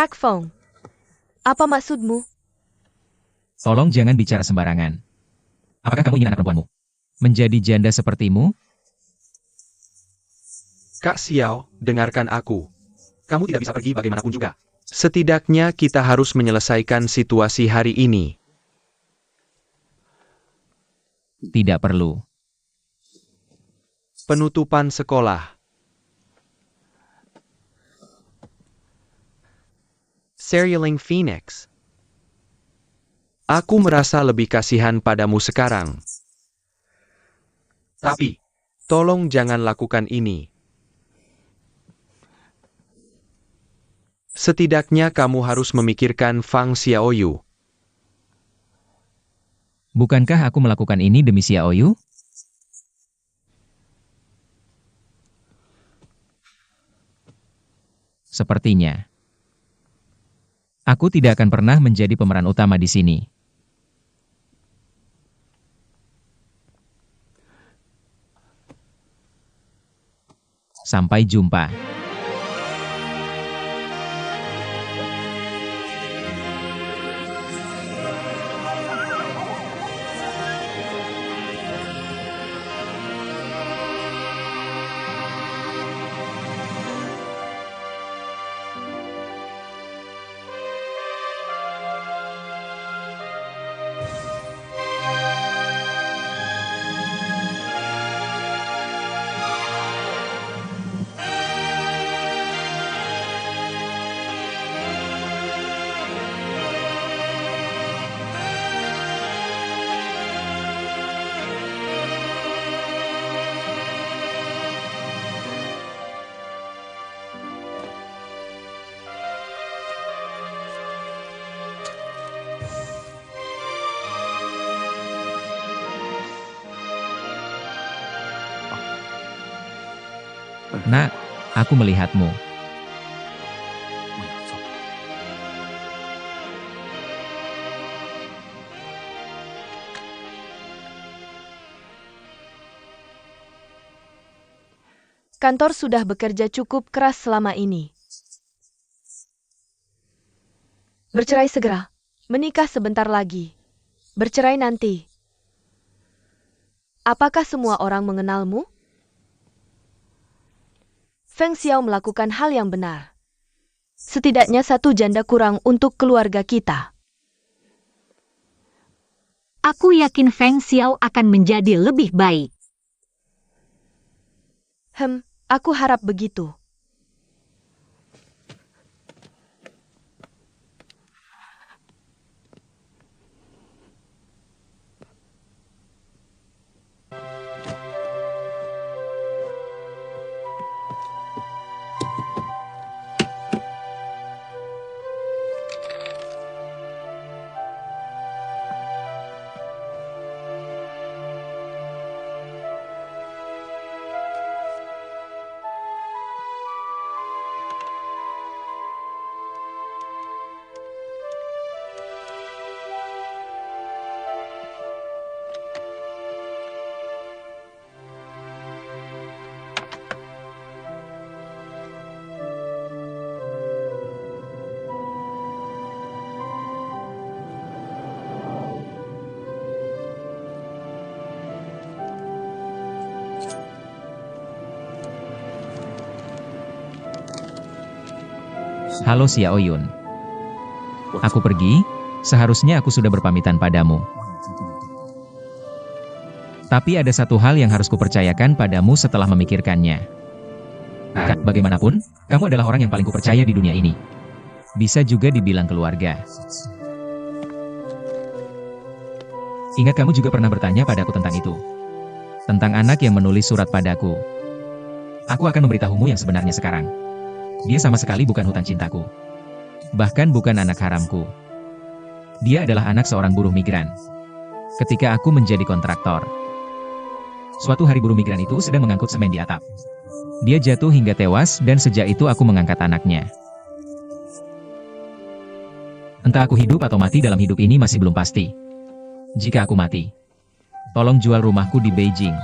Kak Feng. Apa maksudmu? Tolong jangan bicara sembarangan. Apakah kamu ingin anak perempuanmu menjadi janda sepertimu? Kak Xiao, dengarkan aku. Kamu tidak bisa pergi bagaimanapun juga. Setidaknya kita harus menyelesaikan situasi hari ini. Tidak perlu. Penutupan sekolah. Serialing Phoenix. Aku merasa lebih kasihan padamu sekarang. Tapi, tolong jangan lakukan ini. Setidaknya kamu harus memikirkan Fang Xiaoyu. Bukankah aku melakukan ini demi Xiaoyu? Sepertinya. Aku tidak akan pernah menjadi pemeran utama di sini. Sampai jumpa. Nak, aku melihatmu. Kantor sudah bekerja cukup keras selama ini. Bercerai segera. Menikah sebentar lagi. Bercerai nanti. Apakah semua orang mengenalmu? Feng Xiao melakukan hal yang benar. Setidaknya satu janda kurang untuk keluarga kita. Aku yakin Feng Xiao akan menjadi lebih baik. Aku harap begitu. Halo Xiao Yun. Aku pergi, seharusnya aku sudah berpamitan padamu. Tapi ada satu hal yang harus kupercayakan padamu setelah memikirkannya. Bagaimanapun, kamu adalah orang yang paling kupercaya di dunia ini. Bisa juga dibilang keluarga. Ingat kamu juga pernah bertanya padaku tentang itu. Tentang anak yang menulis surat padaku. Aku akan memberitahumu yang sebenarnya sekarang. Dia sama sekali bukan hutan cintaku. Bahkan bukan anak haramku. Dia adalah anak seorang buruh migran. Ketika aku menjadi kontraktor. Suatu hari buruh migran itu sedang mengangkut semen di atap. Dia jatuh hingga tewas dan sejak itu aku mengangkat anaknya. Entah aku hidup atau mati dalam hidup ini masih belum pasti. Jika aku mati, tolong jual rumahku di Beijing.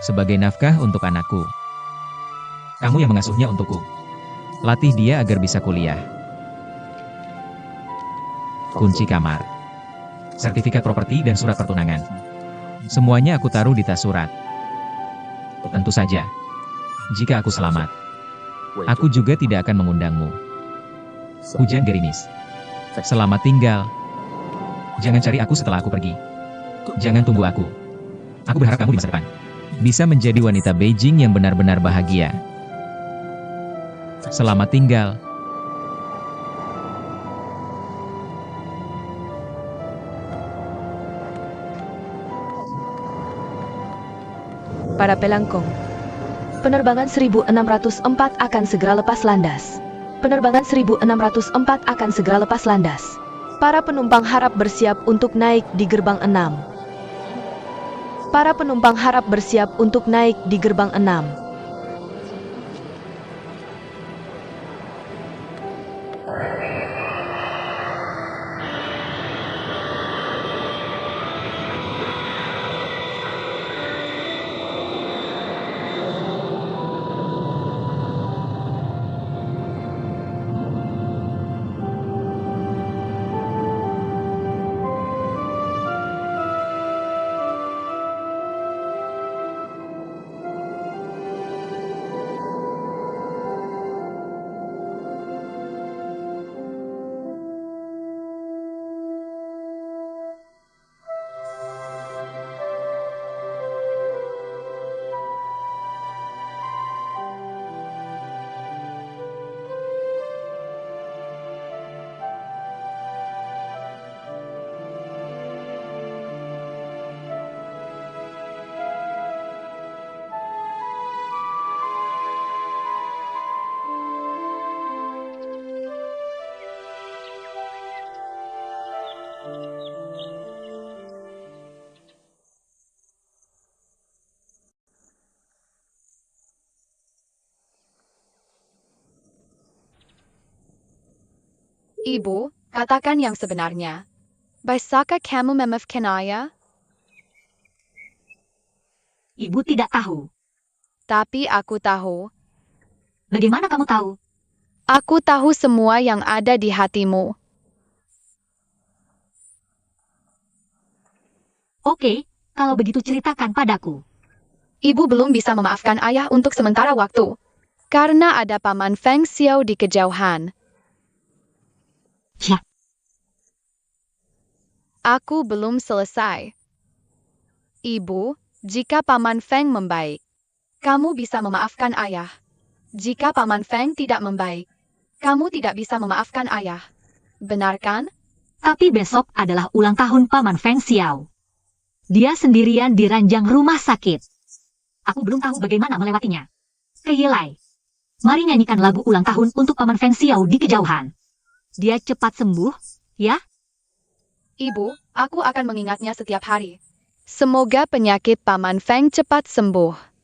Sebagai nafkah untuk anakku. Kamu yang mengasuhnya untukku. Latih dia agar bisa kuliah. Kunci kamar. Sertifikat properti dan surat pertunangan. Semuanya aku taruh di tas surat. Tentu saja. Jika aku selamat, aku juga tidak akan mengundangmu. Hujan gerimis. Selamat tinggal. Jangan cari aku setelah aku pergi. Jangan tunggu aku. Aku berharap kamu di masa depan bisa menjadi wanita Beijing yang benar-benar bahagia. Selamat tinggal. Para pelangkong. Penerbangan 1604 akan segera lepas landas. Penerbangan 1604 akan segera lepas landas. Para penumpang harap bersiap untuk naik di gerbang 6. Para penumpang harap bersiap untuk naik di gerbang 6. Ibu, katakan yang sebenarnya. Bisakah kamu memaafkan ayah? Ibu tidak tahu. Tapi aku tahu. Bagaimana kamu tahu? Aku tahu semua yang ada di hatimu. Oke, kalau begitu ceritakan padaku. Ibu belum bisa memaafkan ayah untuk sementara waktu. Karena ada Paman Feng Xiao di kejauhan. Ya, Aku belum selesai. Ibu, jika Paman Feng membaik, kamu bisa memaafkan ayah. Jika Paman Feng tidak membaik, kamu tidak bisa memaafkan ayah. Benar kan? tapi besok adalah ulang tahun Paman Feng Xiao. Dia sendirian di ranjang rumah sakit. Aku belum tahu bagaimana melewatinya. Keilai, mari nyanyikan lagu ulang tahun untuk Paman Feng Xiao di kejauhan. Dia cepat sembuh, ya? Ibu, aku akan mengingatnya setiap hari. Semoga penyakit Paman Feng cepat sembuh.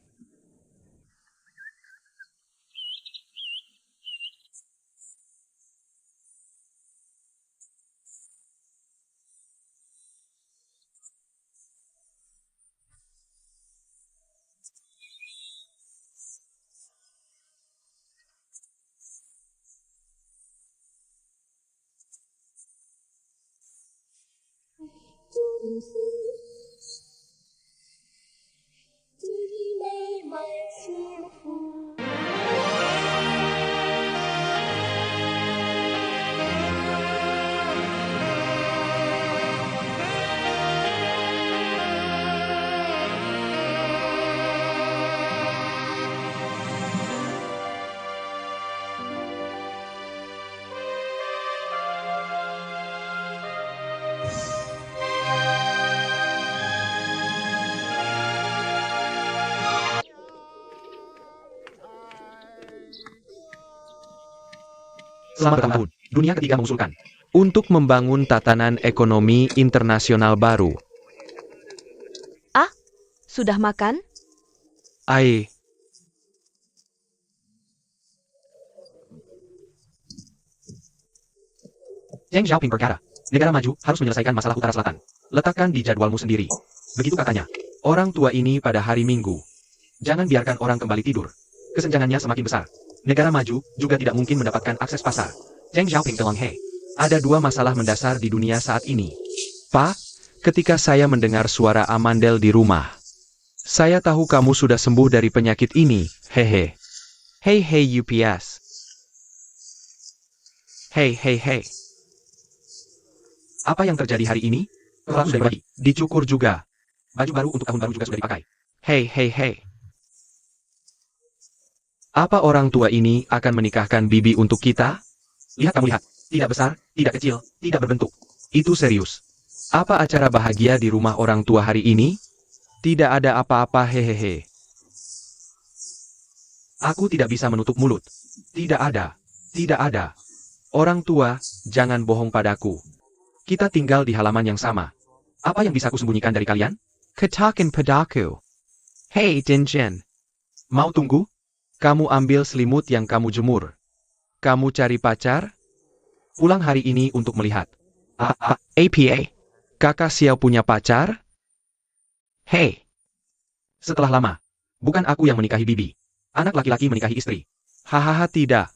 Selamat ulang tahun. Dunia ketiga mengusulkan untuk membangun tatanan ekonomi internasional baru. Sudah makan? Ai, Deng Xiaoping berkata, negara maju harus menyelesaikan masalah utara selatan. Letakkan di jadwalmu sendiri. Begitu katanya. Orang tua ini pada hari Minggu. Jangan biarkan orang kembali tidur. Kesenjangannya semakin besar. Negara maju juga tidak mungkin mendapatkan akses pasar. Deng Xiaoping bilang, "Hei, ada dua masalah mendasar di dunia saat ini. Pak, ketika saya mendengar suara Amandel di rumah, saya tahu kamu sudah sembuh dari penyakit ini, hehe. Hei UPS. Hei. Apa yang terjadi hari ini? Perang sudah dibagi, dicukur juga. Baju baru untuk tahun baru juga sudah dipakai. Hei. Apa orang tua ini akan menikahkan bibi untuk kita? Lihat kamu lihat, tidak besar, tidak kecil, tidak berbentuk. Itu serius. Apa acara bahagia di rumah orang tua hari ini? Tidak ada apa-apa hehehe. Aku tidak bisa menutup mulut. Tidak ada. Orang tua, jangan bohong padaku. Kita tinggal di halaman yang sama. Apa yang bisa aku sembunyikan dari kalian? Katakan padaku. Hei Jinjin. Mau tunggu? Kamu ambil selimut yang kamu jemur. Kamu cari pacar? Pulang hari ini untuk melihat. APA. Kakak Xiao punya pacar? Hei. Setelah lama. Bukan aku yang menikahi bibi. Anak laki-laki menikahi istri. Hahaha tidak.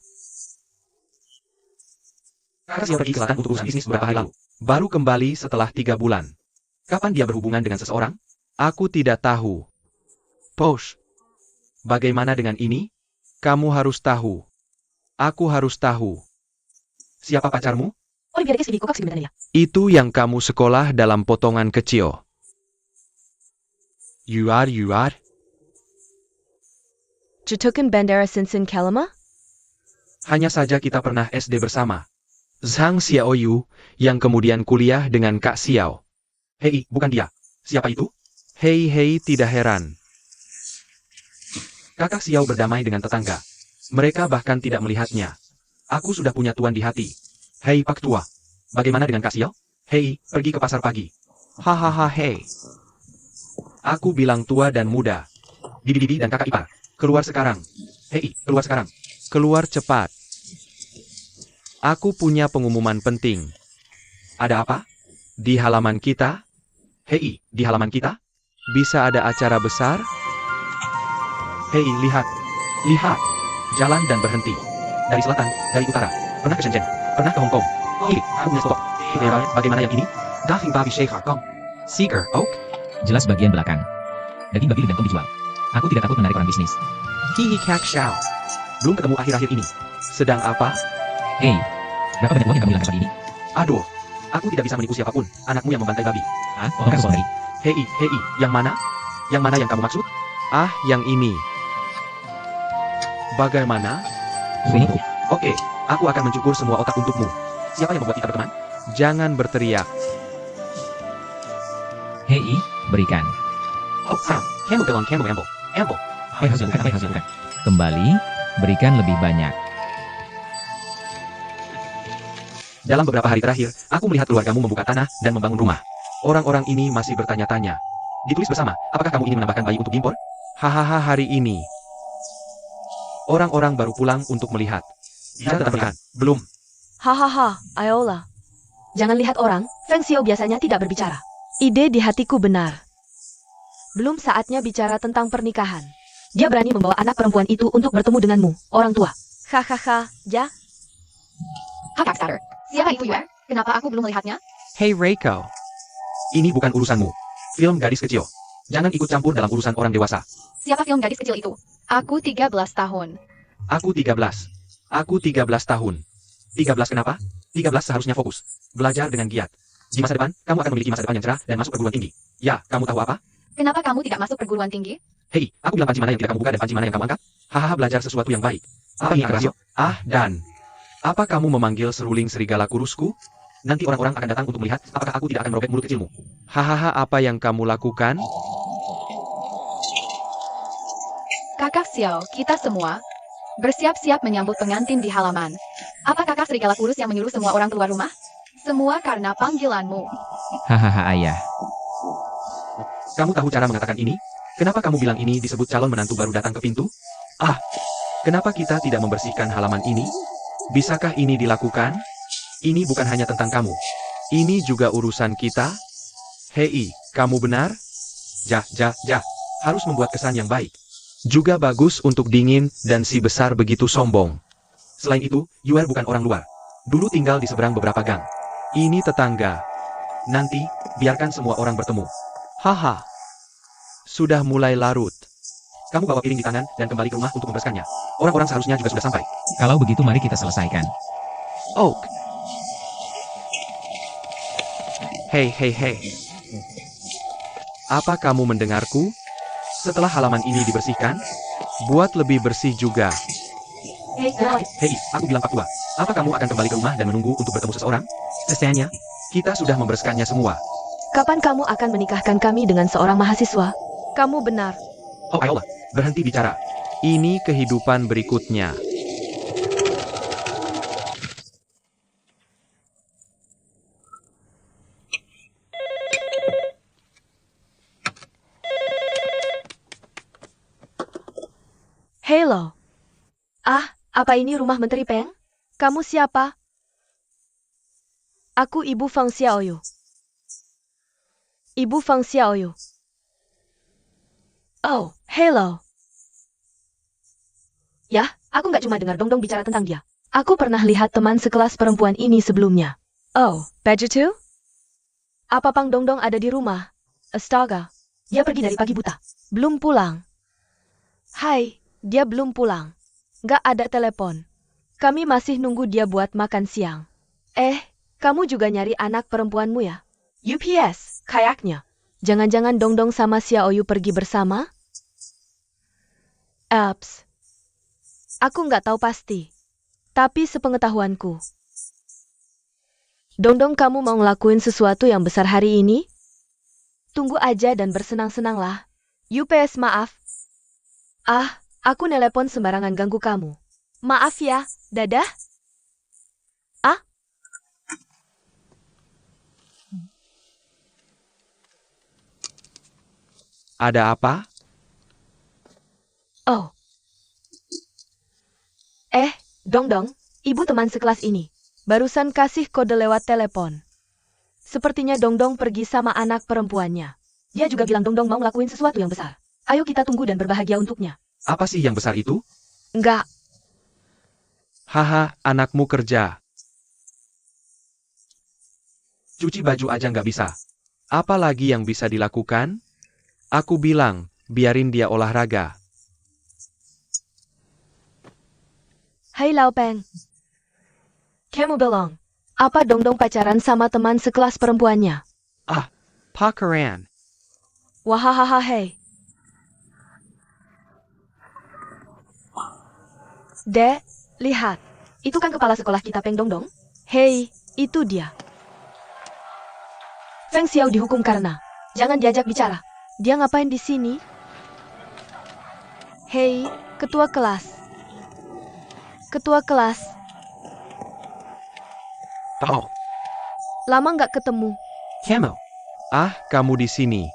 Kakak Xiao pergi ke selatan untuk urusan bisnis beberapa hari lalu. Baru kembali setelah 3 bulan. Kapan dia berhubungan dengan seseorang? Aku tidak tahu. Posh. Bagaimana dengan ini? Kamu harus tahu. Aku harus tahu. Siapa pacarmu? Itu yang kamu sekolah dalam potongan kecil. Yuar. Jutokan Bandara Sinsin Kalama? Hanya saja kita pernah SD bersama. Zhang Xiaoyu, yang kemudian kuliah dengan Kak Xiao. Hei, bukan dia. Siapa itu? Hei, tidak heran. Kakak Xiao berdamai dengan tetangga. Mereka bahkan tidak melihatnya. Aku sudah punya tuan di hati. Hei Pak Tua, bagaimana dengan Kak Xiao? Hei, pergi ke pasar pagi. Hahaha hei. Aku bilang tua dan muda. Bibi dan kakak ipar. Keluar sekarang. Hei, keluar sekarang. Keluar cepat. Aku punya pengumuman penting. Ada apa? Di halaman kita? Hei, di halaman kita? Bisa ada acara besar? Hei, lihat. Lihat. Jalan dan berhenti. Dari selatan, dari utara. Pernah ke Shenzhen. Pernah ke Hong Kong. Hei, aku punya foto. Hei, bagaimana yang ini? Daging babi Sheikh Kong. Seeker, Oak. Jelas bagian belakang. Daging babi dan dijual. Aku tidak takut menarik orang bisnis. Hihi kak Xiao. Belum ketemu akhir-akhir ini. Sedang apa? Hei, berapa banyak uang yang kamu hilangkan pagi ini? Aduh, aku tidak bisa menipu siapapun. Anakmu yang membantai babi. Ah, bukan soal tadi. Hei, yang mana? Yang mana yang kamu maksud? Ah, yang ini. Bagaimana? Ini, Oke, aku akan mencukur semua otak untukmu. Siapa yang membuat kita berteman? Jangan berteriak. hei, berikan. Oh, Sam, kamu bilang kamu amble. Amble. Apa yang harus dilakukan? Apa yang harus dilakukan? Kembali, berikan lebih banyak. Dalam beberapa hari terakhir, aku melihat keluargamu membuka tanah dan membangun rumah. Orang-orang ini masih bertanya-tanya. Ditulis bersama, apakah kamu ingin menambahkan bayi untuk impor? Hahaha hari ini. Orang-orang baru pulang untuk melihat. Bicara tentang pernikahan. Belum. Hahaha, ayolah. Jangan lihat orang, Feng Xiao biasanya tidak berbicara. Ide di hatiku benar. Belum saatnya bicara tentang pernikahan. Dia berani membawa anak perempuan itu untuk bertemu denganmu, orang tua. Hahaha, ja. Kakak Starter, siapa itu Yuan? Kenapa aku belum melihatnya? Hey Reiko. Ini bukan urusanmu. Film gadis kecil. Jangan ikut campur dalam urusan orang dewasa. Siapa film gadis kecil itu? Aku 13 tahun. Aku 13. Aku 13 tahun. 13 kenapa? 13 seharusnya fokus. Belajar dengan giat. Di masa depan, kamu akan memiliki masa depan yang cerah dan masuk perguruan tinggi. Ya, kamu tahu apa? Kenapa kamu tidak masuk perguruan tinggi? Hei, aku bilang panci mana yang tidak kamu buka dan panci mana yang kamu angkat? Hahaha belajar sesuatu yang baik. Apa ini rasio? Ah, dan. Apa kamu memanggil seruling serigala kurusku? Nanti orang-orang akan datang untuk melihat apakah aku tidak akan merobek mulut kecilmu. Hahaha apa yang kamu lakukan? Kakak Xiao, kita semua bersiap-siap menyambut pengantin di halaman. Apa kakak serigala kurus yang menyuruh semua orang keluar rumah? Semua karena panggilanmu. Hahaha ayah. Kamu tahu cara mengatakan ini? Kenapa kamu bilang ini disebut calon menantu baru datang ke pintu? Ah, kenapa kita tidak membersihkan halaman ini? Bisakah ini dilakukan? Ini bukan hanya tentang kamu. Ini juga urusan kita. Hei, kamu benar? Jah. Harus membuat kesan yang baik. Juga bagus untuk dingin dan si besar begitu sombong. Selain itu, Yuer bukan orang luar. Dulu tinggal di seberang beberapa gang. Ini tetangga. Nanti, biarkan semua orang bertemu. Haha. Sudah mulai larut. Kamu bawa piring di tangan dan kembali ke rumah untuk membereskannya. Orang-orang seharusnya juga sudah sampai. Kalau begitu mari kita selesaikan. Oak. Hei. Apa kamu mendengarku? Setelah halaman ini dibersihkan, buat lebih bersih juga. Hei, aku bilang Pak Tua. Apa kamu akan kembali ke rumah dan menunggu untuk bertemu seseorang? Sesanya, kita sudah membereskannya semua. Kapan kamu akan menikahkan kami dengan seorang mahasiswa? Kamu benar. Oh ayolah, berhenti bicara. Ini kehidupan berikutnya. Hello. Ah, apa ini rumah Menteri Peng? Kamu siapa? Aku Ibu Fang Xiaoyu. Ibu Fang Xiaoyu. Oh, hello. Ya, aku nggak cuma dengar Dongdong bicara tentang dia. Aku pernah lihat teman sekelas perempuan ini sebelumnya. Oh, begitu? Apa Pang Dongdong ada di rumah? Astaga, dia pergi dari pagi buta. Belum pulang. Hai, dia belum pulang. Nggak ada telepon. Kami masih nunggu dia buat makan siang. Kamu juga nyari anak perempuanmu ya? UPS, kayaknya. Jangan-jangan Dongdong sama Xiaoyu pergi bersama? Aku nggak tahu pasti. Tapi sepengetahuanku. Dongdong kamu mau ngelakuin sesuatu yang besar hari ini? Tunggu aja dan bersenang-senanglah. UPS maaf. Aku nelepon sembarangan ganggu kamu. Maaf ya, dadah. Ada apa? Oh. Dong-dong, ibu teman sekelas ini. Barusan kasih kode lewat telepon. Sepertinya Dong-dong pergi sama anak perempuannya. Dia juga bilang Dong-dong mau ngelakuin sesuatu yang besar. Ayo kita tunggu dan berbahagia untuknya. Apa sih yang besar itu? Enggak. Haha, anakmu kerja. Cuci baju aja nggak bisa. Apa lagi yang bisa dilakukan? Aku bilang, biarin dia olahraga. Hai Lao Peng. Kamu belong. Apa Dong-dong pacaran sama teman sekelas perempuannya? Pacaran. Wahahaha hei. Dek, lihat. Itu kan kepala sekolah kita Peng Dong-dong. Hei, itu dia. Feng Xiao dihukum karena jangan diajak bicara. Dia ngapain di sini? Hei, ketua kelas. Ketua kelas, Oh, lama nggak ketemu. Kamu. Kamu di sini.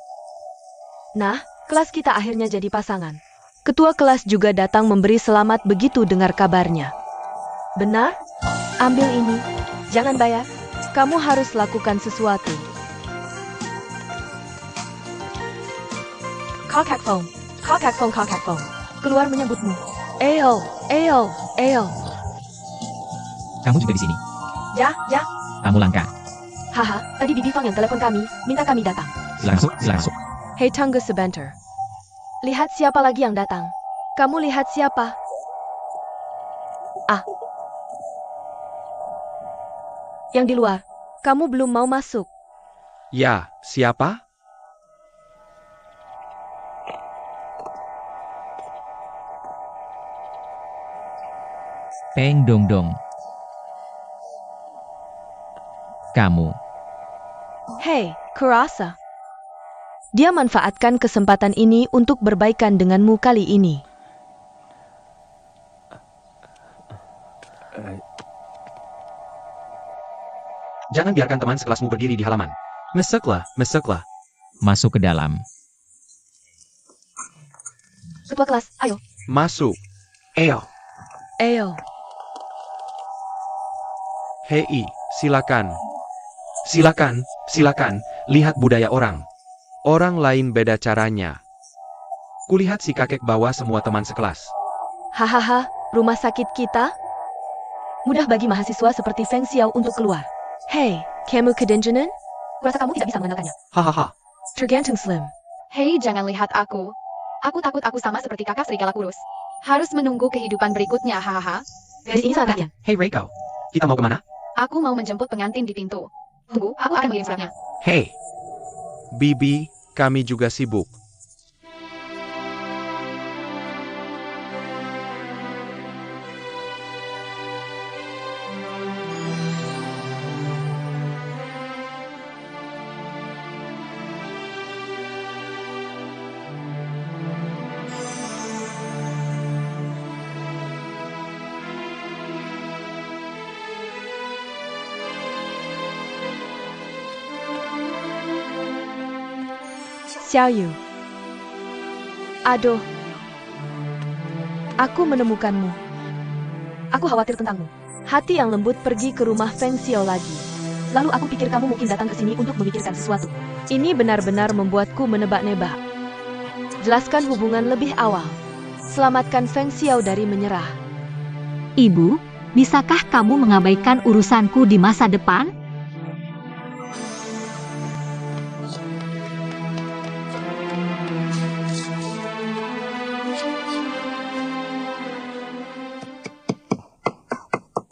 Nah, kelas kita akhirnya jadi pasangan. Ketua kelas juga datang memberi selamat begitu dengar kabarnya. Benar? Ambil ini. Jangan bayar. Kamu harus lakukan sesuatu. Kakak phone. Kakak phone, kakak phone. Keluar menyambutmu. Eyo. Kamu juga di sini. Ja. Kamu langka. Haha, tadi Bibi Fang yang telepon kami, minta kami datang. Langsung. Hei tunggu sebentar. Lihat siapa lagi yang datang. Kamu lihat siapa? Yang di luar. Kamu belum mau masuk. Ya, siapa? Peng Dong-dong. Kamu. Hei, kurasa. Dia manfaatkan kesempatan ini untuk berbaikan denganmu kali ini. Jangan biarkan teman sekelasmu berdiri di halaman. Mesaklah. Masuk ke dalam. Ketua kelas, ayo. Masuk. Eyo. Hei, silakan. Silakan, lihat budaya orang. Orang lain beda caranya. Kulihat si kakek bawa semua teman sekelas. Hahaha, rumah sakit kita? Mudah bagi mahasiswa seperti Feng Xiao untuk keluar. Hei, kamu kedengeran? Kurasa kamu tidak bisa mengandalkannya. Hahaha. Tergantung Slim. Hei, jangan lihat aku. Aku takut aku sama seperti kakak serigala kurus. Harus menunggu kehidupan berikutnya, hahaha. Gadis ini sangat perhatian. Hei Reiko, kita mau kemana? Aku mau menjemput pengantin di pintu. Tunggu, aku akan mengirim suratnya. Hei. Bibi, kami juga sibuk. Xiaoyu. Aduh. Aku menemukanmu. Aku khawatir tentangmu. Hati yang lembut pergi ke rumah Feng Xiao lagi. Lalu aku pikir kamu mungkin datang ke sini untuk memikirkan sesuatu. Ini benar-benar membuatku menebak-nebak. Jelaskan hubungan lebih awal. Selamatkan Feng Xiao dari menyerah. Ibu, bisakah kamu mengabaikan urusanku di masa depan?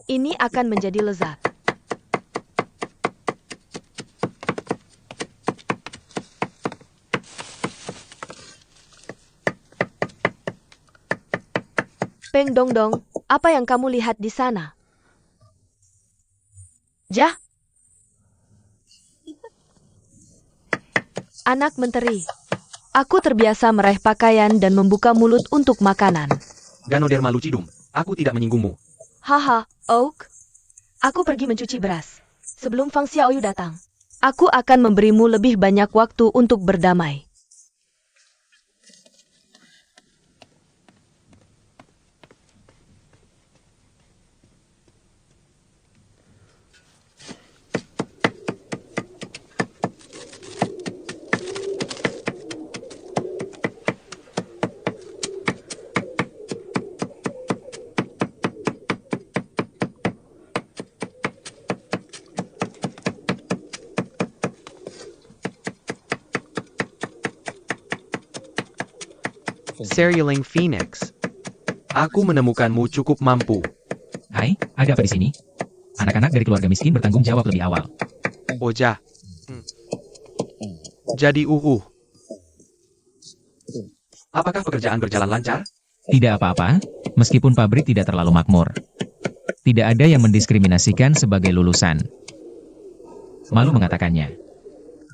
Ini akan menjadi lezat. Peng Dong-dong, apa yang kamu lihat di sana? Ja? Anak menteri. Aku terbiasa meraih pakaian dan membuka mulut untuk makanan. Ganoderma lucidum, aku tidak menyinggungmu. Haha, Oak. Aku pergi mencuci beras. Sebelum Fang Xiaoyu datang. Aku akan memberimu lebih banyak waktu untuk berdamai. Serialing Phoenix. Aku menemukanmu cukup mampu. Hai, ada apa di sini? Anak-anak dari keluarga miskin bertanggung jawab lebih awal. Oja. Jadi apakah pekerjaan berjalan lancar? Tidak apa-apa, meskipun pabrik tidak terlalu makmur. Tidak ada yang mendiskriminasikan sebagai lulusan. Malu mengatakannya.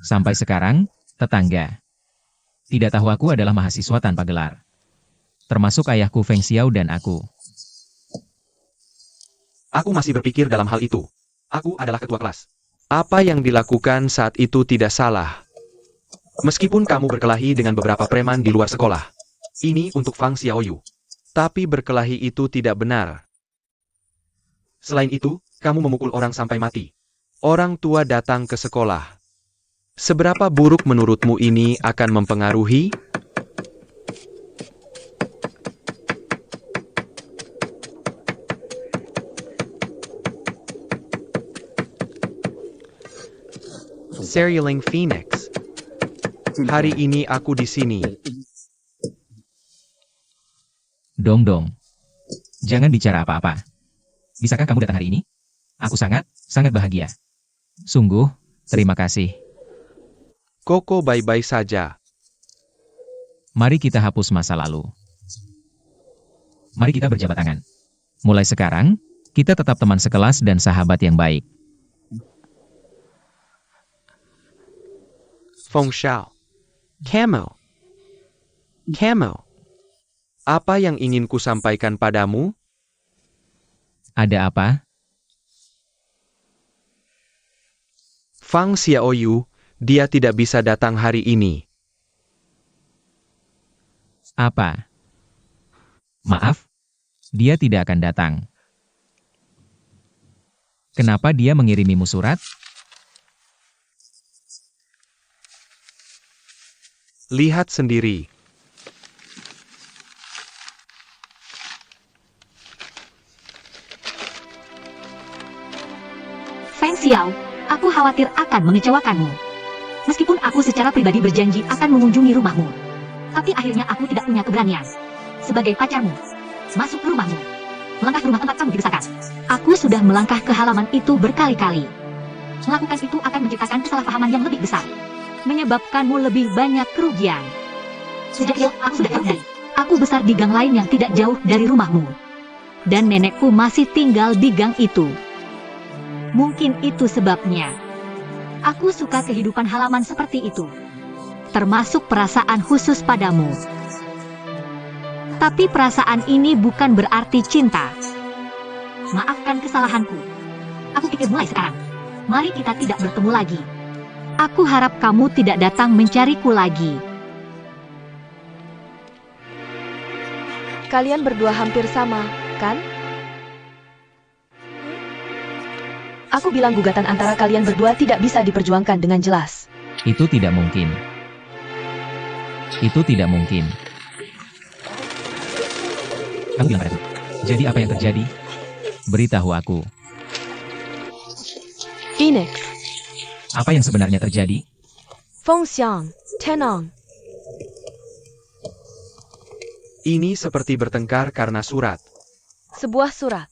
Sampai sekarang, tetangga tidak tahu aku adalah mahasiswa tanpa gelar. Termasuk ayahku Feng Xiao dan aku. Aku masih berpikir dalam hal itu. Aku adalah ketua kelas. Apa yang dilakukan saat itu tidak salah. Meskipun kamu berkelahi dengan beberapa preman di luar sekolah. Ini untuk Fang Xiaoyu. Tapi berkelahi itu tidak benar. Selain itu, kamu memukul orang sampai mati. Orang tua datang ke sekolah. Seberapa buruk menurutmu ini akan mempengaruhi? Serialing Phoenix. Hari ini aku di sini. Dong. Jangan bicara apa-apa. Bisakah kamu datang hari ini? Aku sangat bahagia. Sungguh, terima kasih. Koko baik-baik saja. Mari kita hapus masa lalu. Mari kita berjabat tangan. Mulai sekarang, kita tetap teman sekelas dan sahabat yang baik. Feng Xiao. Camel. Apa yang ingin ku sampaikan padamu? Ada apa? Fang Xiaoyu, dia tidak bisa datang hari ini. Apa? Maaf, dia tidak akan datang. Kenapa dia mengirimimu surat? Lihat sendiri. Feng Xiao, aku khawatir akan mengecewakanmu. Meskipun aku secara pribadi berjanji akan mengunjungi rumahmu. Tapi akhirnya aku tidak punya keberanian. Sebagai pacarmu, masuk ke rumahmu. Melangkah ke rumah tempat kamu dibesarkan. Aku sudah melangkah ke halaman itu berkali-kali. Melakukan itu akan menciptakan kesalahpahaman yang lebih besar. Menyebabkanmu lebih banyak kerugian. Sejak itu aku sudah tahu. Aku besar di gang lain yang tidak jauh dari rumahmu. Dan nenekku masih tinggal di gang itu. Mungkin itu sebabnya. Aku suka kehidupan halaman seperti itu. Termasuk perasaan khusus padamu. Tapi perasaan ini bukan berarti cinta. Maafkan kesalahanku. Aku pikir mulai sekarang, mari kita tidak bertemu lagi. Aku harap kamu tidak datang mencariku lagi. Kalian berdua hampir sama, kan? Aku bilang gugatan antara kalian berdua tidak bisa diperjuangkan dengan jelas. Itu tidak mungkin. Itu tidak mungkin. Kamu bilang padaku. Jadi apa yang terjadi? Beritahu aku. Phoenix, Apa yang sebenarnya terjadi? Feng Xiang, tenang. Ini seperti bertengkar karena surat. Sebuah surat.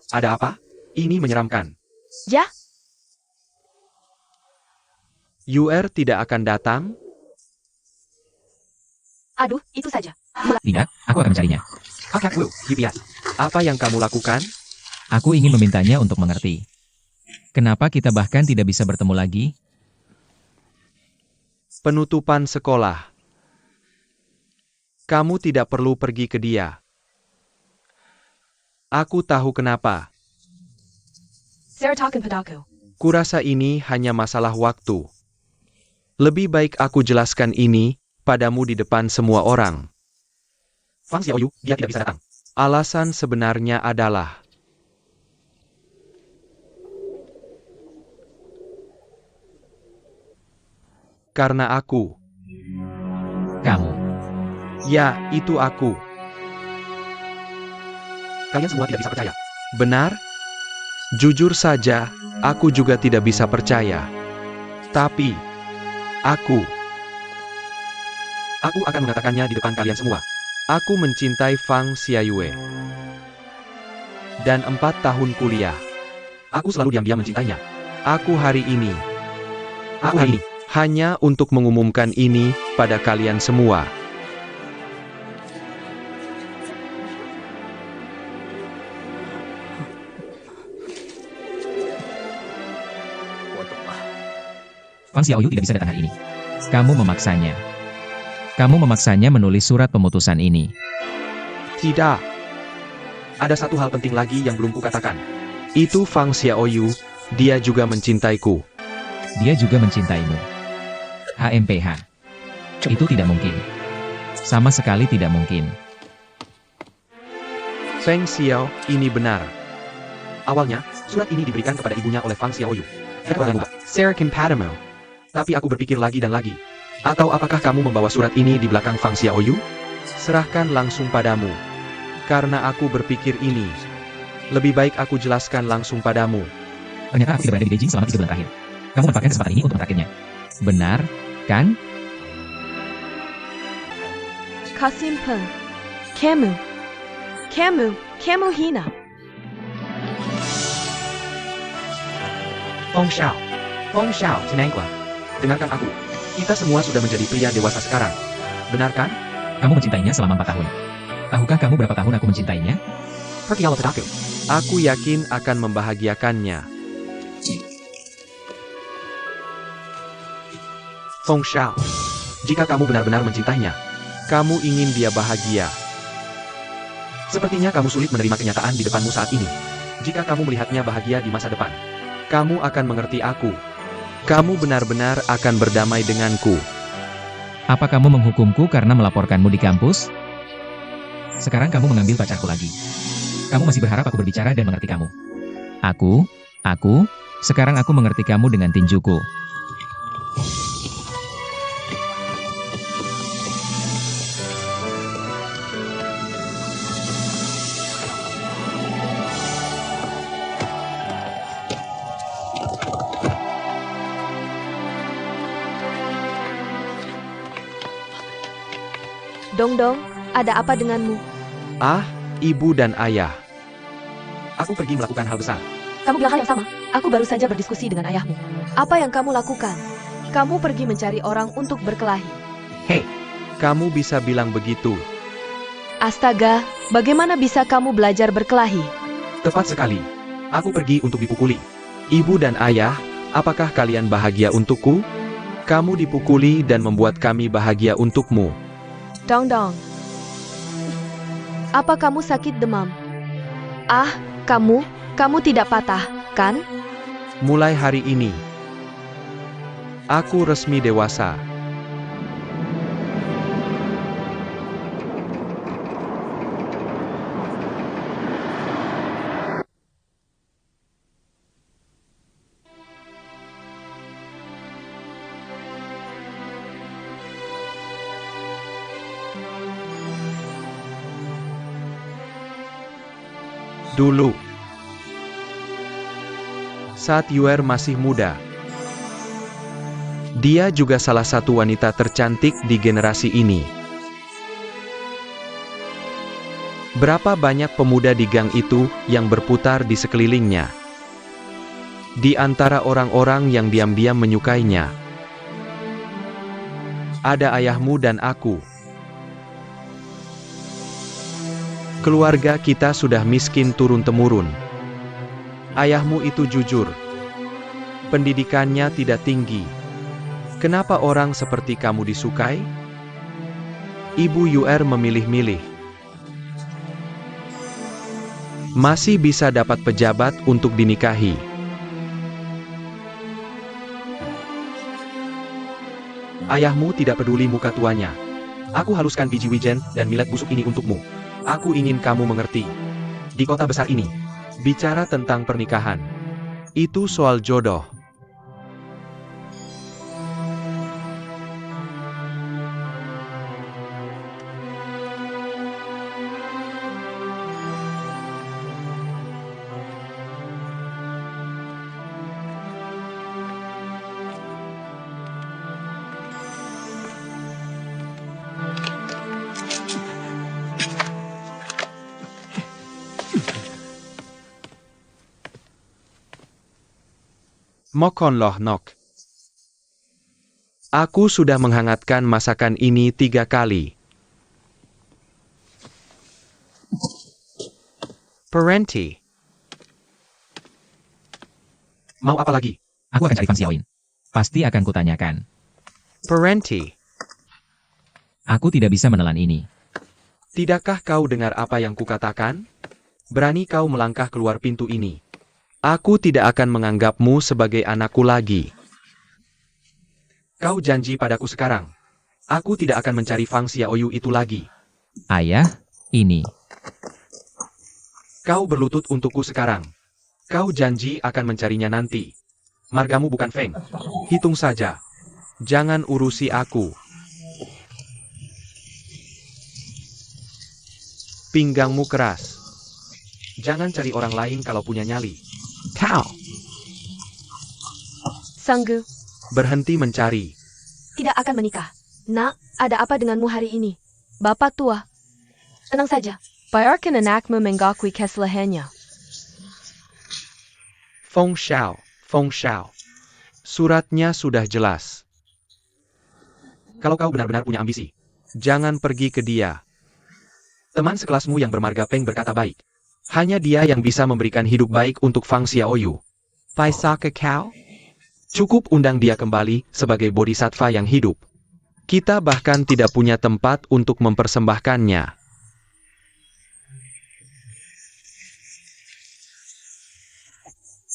Ada apa? Ini menyeramkan. Ya, UR tidak akan datang? aduh, itu saja. Tidak, aku akan mencarinya. Apa yang kamu lakukan? Aku ingin memintanya untuk mengerti. Kenapa kita bahkan tidak bisa bertemu lagi? Penutupan sekolah. Kamu tidak perlu pergi ke dia. Aku tahu kenapa. Saratokan Padaku. Kurasa ini hanya masalah waktu. Lebih baik aku jelaskan ini padamu di depan semua orang. Fang Xiaoyu, dia tidak bisa datang. Alasan sebenarnya adalah karena aku. Kamu Ya, itu aku. Kalian semua tidak bisa percaya. Benar? Jujur saja, aku juga tidak bisa percaya. Tapi, aku Aku akan mengatakannya di depan kalian semua. Aku mencintai Fang Xiaoyue. Dan 4 tahun kuliah. Aku selalu diam-diam mencintainya. Aku hari ini Aku hari ini hanya untuk mengumumkan ini pada kalian semua. Fang Xiaoyu tidak bisa datang hari ini. Kamu memaksanya. Kamu memaksanya menulis surat pemutusan ini. Tidak, ada satu hal penting lagi yang belum kukatakan. itu Fang Xiaoyu, dia juga mencintaiku. Dia juga mencintaimu. HMPH. Itu tidak mungkin. Sama sekali tidak mungkin. Feng Xiao, ini benar. Awalnya, surat ini diberikan kepada ibunya oleh Fang Xiaoyu. Sarah Padamo. Tapi aku berpikir lagi dan lagi. Atau apakah kamu membawa surat ini di belakang Fang Xiaoyu? Serahkan langsung padamu. Karena aku berpikir ini. Lebih baik aku jelaskan langsung padamu. Ternyata aku tidak berada di Beijing selama 3 bulan terakhir. Kamu memanfaatkan kesempatan ini untuk mentraktirnya. Benar, kan? Kasim Peng. Kamu hina. Feng Xiao, Tenanglah. Dengarkan aku. Kita semua sudah menjadi pria dewasa sekarang. Benar kan? Kamu mencintainya selama 4 tahun. Tahukah kamu berapa tahun aku mencintainya? Pergilah padaku. Aku yakin akan membahagiakannya. Feng Xiao. Jika kamu benar-benar mencintainya, Kamu ingin dia bahagia. sepertinya kamu sulit menerima kenyataan di depanmu saat ini. Jika kamu melihatnya bahagia di masa depan, Kamu akan mengerti aku. Kamu benar-benar akan berdamai denganku. Apa kamu menghukumku karena melaporkanmu di kampus? Sekarang kamu mengambil pacarku lagi. Kamu masih berharap aku berbicara dan mengerti kamu. Sekarang aku mengerti kamu dengan tinjuku. Dongdong, ada apa denganmu? Ah, ibu dan ayah. aku pergi melakukan hal besar. Kamu bilang hal yang sama. Aku baru saja berdiskusi dengan ayahmu. Apa yang kamu lakukan? Kamu pergi mencari orang untuk berkelahi. Kamu bisa bilang begitu. Astaga, bagaimana bisa kamu belajar berkelahi? Tepat sekali. Aku pergi untuk dipukuli. Ibu dan ayah, apakah kalian bahagia untukku? Kamu dipukuli dan membuat kami bahagia untukmu. Dongdong. Apa kamu sakit demam? Ah, kamu tidak patah, kan? Mulai hari ini, aku resmi dewasa. Dulu, saat Yuer masih muda, dia juga salah satu wanita tercantik di generasi ini. Berapa banyak pemuda di gang itu yang berputar di sekelilingnya? Di antara orang-orang yang diam-diam menyukainya, ada ayahmu dan aku. Keluarga kita sudah miskin turun-temurun. Ayahmu itu jujur. Pendidikannya tidak tinggi. Kenapa orang seperti kamu disukai? Ibu Yuer memilih-milih. Masih bisa dapat pejabat untuk dinikahi. Ayahmu tidak peduli muka tuanya. Aku haluskan biji wijen dan millet busuk ini untukmu. Aku ingin kamu mengerti. Di kota besar ini, Bicara tentang pernikahan, itu soal jodoh. Mokonloh nok. Aku sudah menghangatkan masakan ini 3 kali. Parenti. Mau apa lagi? Aku akan cari Fang Xiaoyin. Pasti akan kutanyakan. Parenti. Aku tidak bisa menelan ini. Tidakkah kau dengar apa yang kukatakan? Berani kau melangkah keluar pintu ini. Aku tidak akan menganggapmu sebagai anakku lagi. Kau janji padaku sekarang. Aku tidak akan mencari Fang Xiaoyu itu lagi. Ayah, ini. Kau berlutut untukku sekarang. Kau janji akan mencarinya nanti. Margamu bukan Feng. Hitung saja. Jangan urusi aku. Pinggangmu keras. Jangan cari orang lain kalau punya nyali. Kau. Sanggu, Berhenti mencari. tidak akan menikah. Nak, ada apa denganmu hari ini? Bapak tua. Tenang saja. Biarkan anakmu mengakui kesalahannya. Feng Xiao. Feng Xiao. Suratnya sudah jelas. Kalau kau benar-benar punya ambisi. Jangan pergi ke dia. Teman sekelasmu yang bermarga Peng berkata baik. Hanya dia yang bisa memberikan hidup baik untuk Fang Xiaoyu. Paisa ke kau? Cukup undang dia kembali sebagai bodhisattva yang hidup. Kita bahkan tidak punya tempat untuk mempersembahkannya.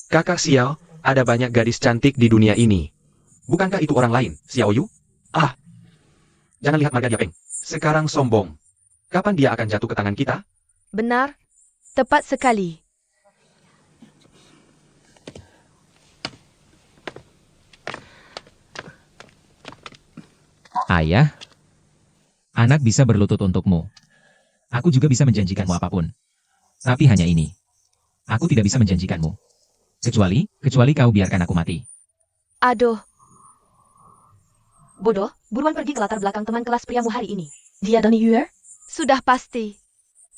Kakak Xiao, ada banyak gadis cantik di dunia ini. Bukankah itu orang lain, Xiaoyu? Ah! Jangan lihat marga dia Peng. Sekarang sombong. Kapan dia akan jatuh ke tangan kita? Benar. Tepat sekali. Ayah, anak bisa berlutut untukmu. Aku juga bisa menjanjikanmu apapun. Tapi hanya ini. Aku tidak bisa menjanjikanmu. Kecuali kau biarkan aku mati. Aduh. Bodoh, buruan pergi ke latar belakang teman kelas priamu hari ini. Dia Donnie Yuer? Sudah pasti.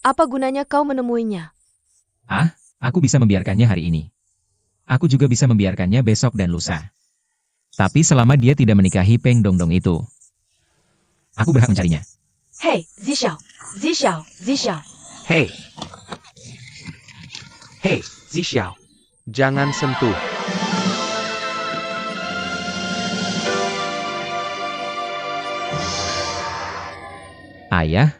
Apa gunanya kau menemuinya? Aku bisa membiarkannya hari ini. Aku juga bisa membiarkannya besok dan lusa. Tapi selama dia tidak menikahi Peng Dongdong itu, aku berhak mencarinya. Hei, Zixiao. Zixiao, Zixiao. Hei! Hei, Zixiao. Jangan sentuh. Ayah,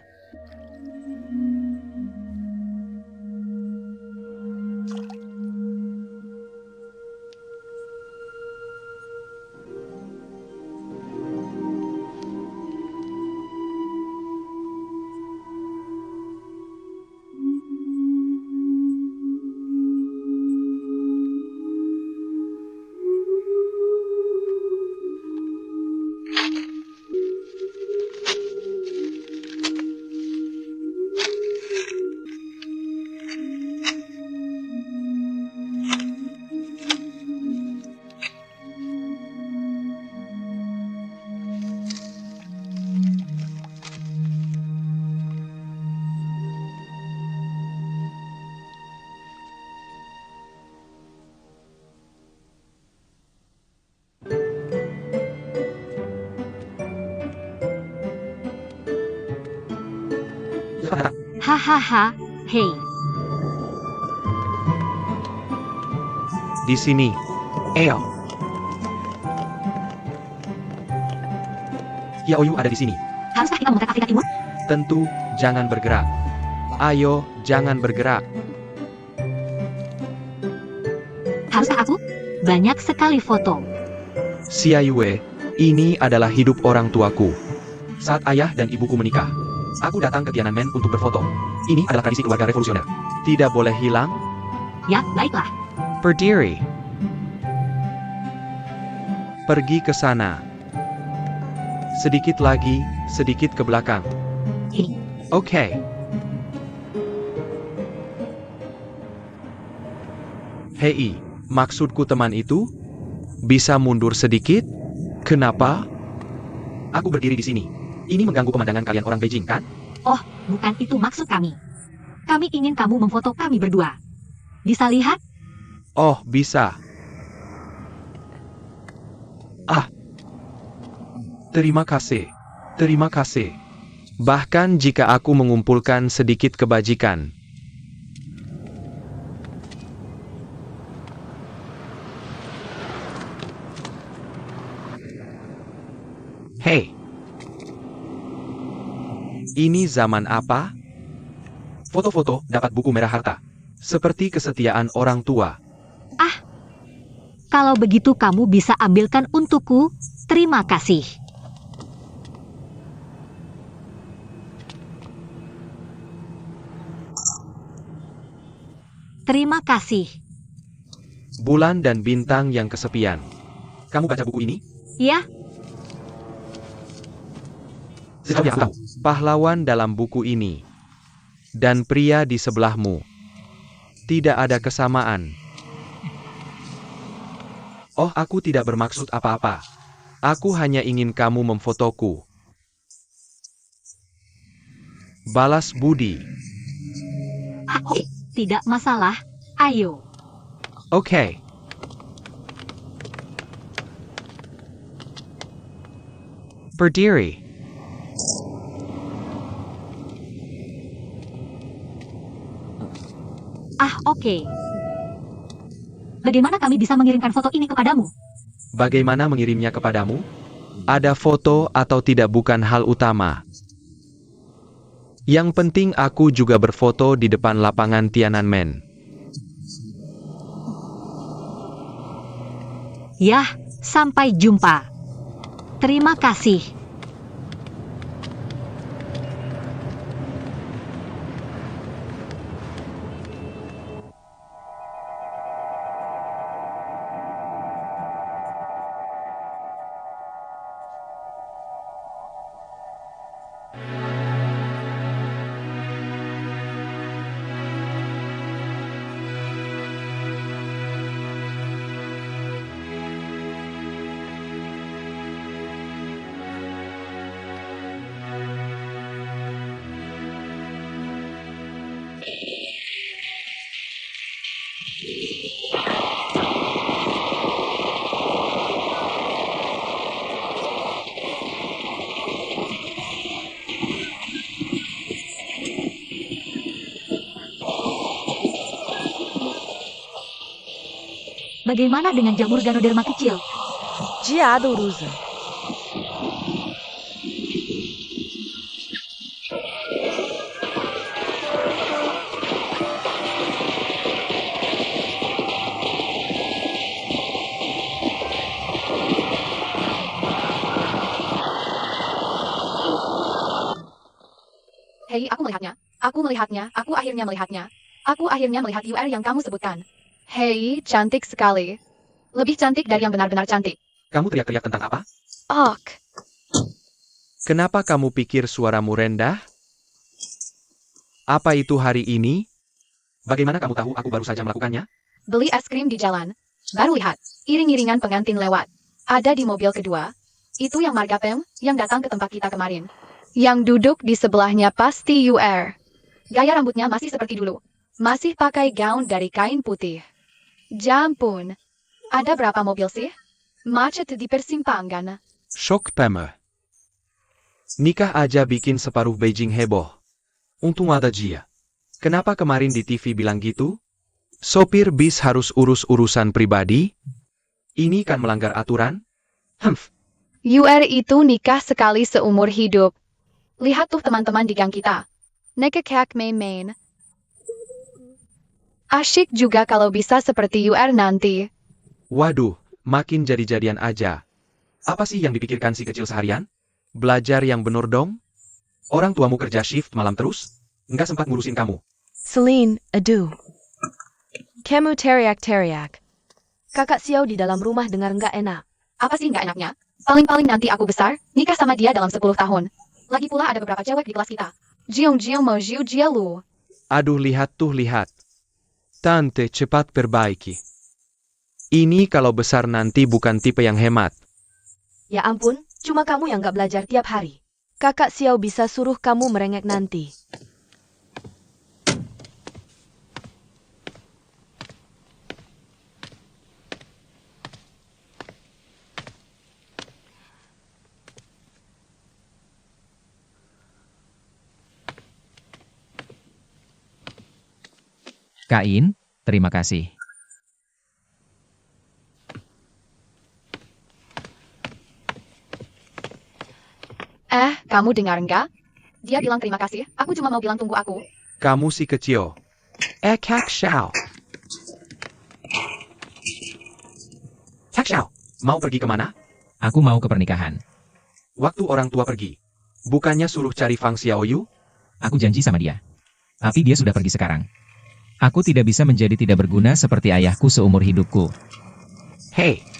Hahaha, hei. Di sini. Eo. Xiaoyu ada di sini. Haruskah kita memutar Afrika Timur? Tentu, jangan bergerak. Ayo, jangan bergerak. Haruskah aku? Banyak sekali foto. Xia Yue, ini adalah hidup orang tuaku. Saat ayah dan ibuku menikah, aku datang ke Tiananmen untuk berfoto. Ini adalah tradisi keluarga revolusioner. Tidak boleh hilang. Ya, baiklah. Berdiri. Pergi ke sana. Sedikit lagi, sedikit ke belakang. Ini. Oke. Hei, maksudku teman itu? Bisa mundur sedikit? Kenapa? Aku berdiri di sini. Ini mengganggu pemandangan kalian orang Beijing, kan? Oh, bukan itu maksud kami. Kami ingin kamu memfoto kami berdua. Bisa lihat? Oh, bisa. Terima kasih. Terima kasih. Bahkan jika aku mengumpulkan sedikit kebajikan. Hei. Ini zaman apa? Foto-foto dapat buku merah harta. Seperti kesetiaan orang tua. Kalau begitu kamu bisa ambilkan untukku. Terima kasih. Terima kasih. Bulan dan bintang yang kesepian. Kamu baca buku ini? Ya, Sejauh yang aku tahu. Pahlawan dalam buku ini. Dan pria di sebelahmu. Tidak ada kesamaan. Oh, aku tidak bermaksud apa-apa. Aku hanya ingin kamu memfotoku. Balas budi. tidak masalah. Ayo. Oke. Berdiri. Oke. Bagaimana kami bisa mengirimkan foto ini kepadamu? Bagaimana mengirimnya kepadamu? Ada foto atau tidak bukan hal utama. Yang penting aku juga berfoto di depan lapangan Tiananmen. Yah, sampai jumpa. Terima kasih. Bagaimana dengan jamur Ganoderma kecil? Dia ada urusan. Hei, aku melihatnya. Aku melihatnya. Aku akhirnya melihatnya. Aku akhirnya melihat UR yang kamu sebutkan. Hei, cantik sekali. Lebih cantik dari yang benar-benar cantik. Kamu teriak-teriak tentang apa? Ok. Kenapa kamu pikir suaramu rendah? Apa itu hari ini? Bagaimana kamu tahu aku baru saja melakukannya? Beli es krim di jalan. Baru lihat. Iring-iringan pengantin lewat. Ada di mobil kedua. Itu yang Marga Pem, yang datang ke tempat kita kemarin. Yang duduk di sebelahnya pasti UR. Gaya rambutnya masih seperti dulu. Masih pakai gaun dari kain putih. Jampun. Ada berapa mobil sih? Macet di persimpangan. Shock Peme. Nikah aja bikin separuh Beijing heboh. Untung ada dia. Kenapa kemarin di TV bilang gitu? Sopir bis harus urus urusan pribadi? Ini kan melanggar aturan? Humph. UR itu nikah sekali seumur hidup. Lihat tuh teman-teman di gang kita. Nekekak main-main. Asyik juga kalau bisa seperti UR nanti. Waduh, makin jadi-jadian aja. Apa sih yang dipikirkan si kecil seharian? Belajar yang bener dong? Orang tuamu kerja shift malam terus? Nggak sempat ngurusin kamu. Celine, aduh. Kamu teriak-teriak. Kakak Xiao di dalam rumah dengar nggak enak. Apa sih nggak enaknya? Paling-paling nanti aku besar, nikah sama dia dalam 10 tahun. Lagi pula ada beberapa cewek di kelas kita. Jiong mau jiu jia lu. Aduh, lihat tuh, lihat. Tante, cepat perbaiki. Ini kalau besar nanti bukan tipe yang hemat. Ya ampun, cuma kamu yang nggak belajar tiap hari. Kakak Xiao bisa suruh kamu merengek nanti. Kain, terima kasih. Kamu dengar enggak? Dia bilang terima kasih. Aku cuma mau bilang tunggu aku. Kamu si kecil. Kak Xiao. Kak Xiao, mau pergi kemana? Aku mau ke pernikahan. Waktu orang tua pergi. Bukannya suruh cari Fang Xiaoyu? Aku janji sama dia. Tapi dia sudah pergi sekarang. Aku tidak bisa menjadi tidak berguna seperti ayahku seumur hidupku. Hei, oh.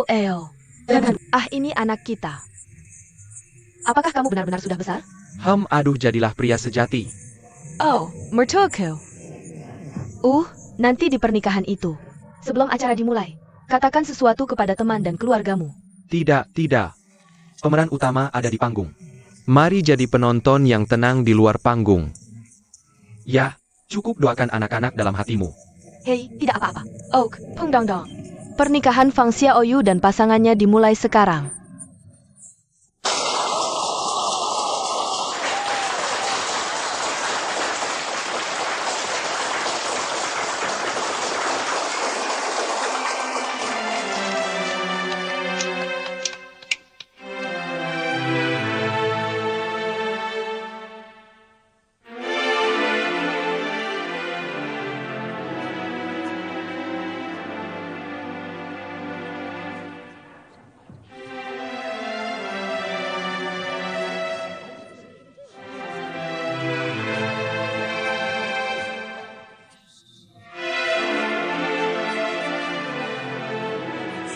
Eo. Ini anak kita. Apakah kamu benar-benar sudah besar? Aduh jadilah pria sejati. Oh, mertuaku. Nanti di pernikahan itu. Sebelum acara dimulai, katakan sesuatu kepada teman dan keluargamu. Tidak. Pemeran utama ada di panggung. Mari jadi penonton yang tenang di luar panggung. Ya, cukup doakan anak-anak dalam hatimu. Hei, tidak apa-apa. Oak, dong. Pernikahan Fang Xiaoyu dan pasangannya dimulai sekarang.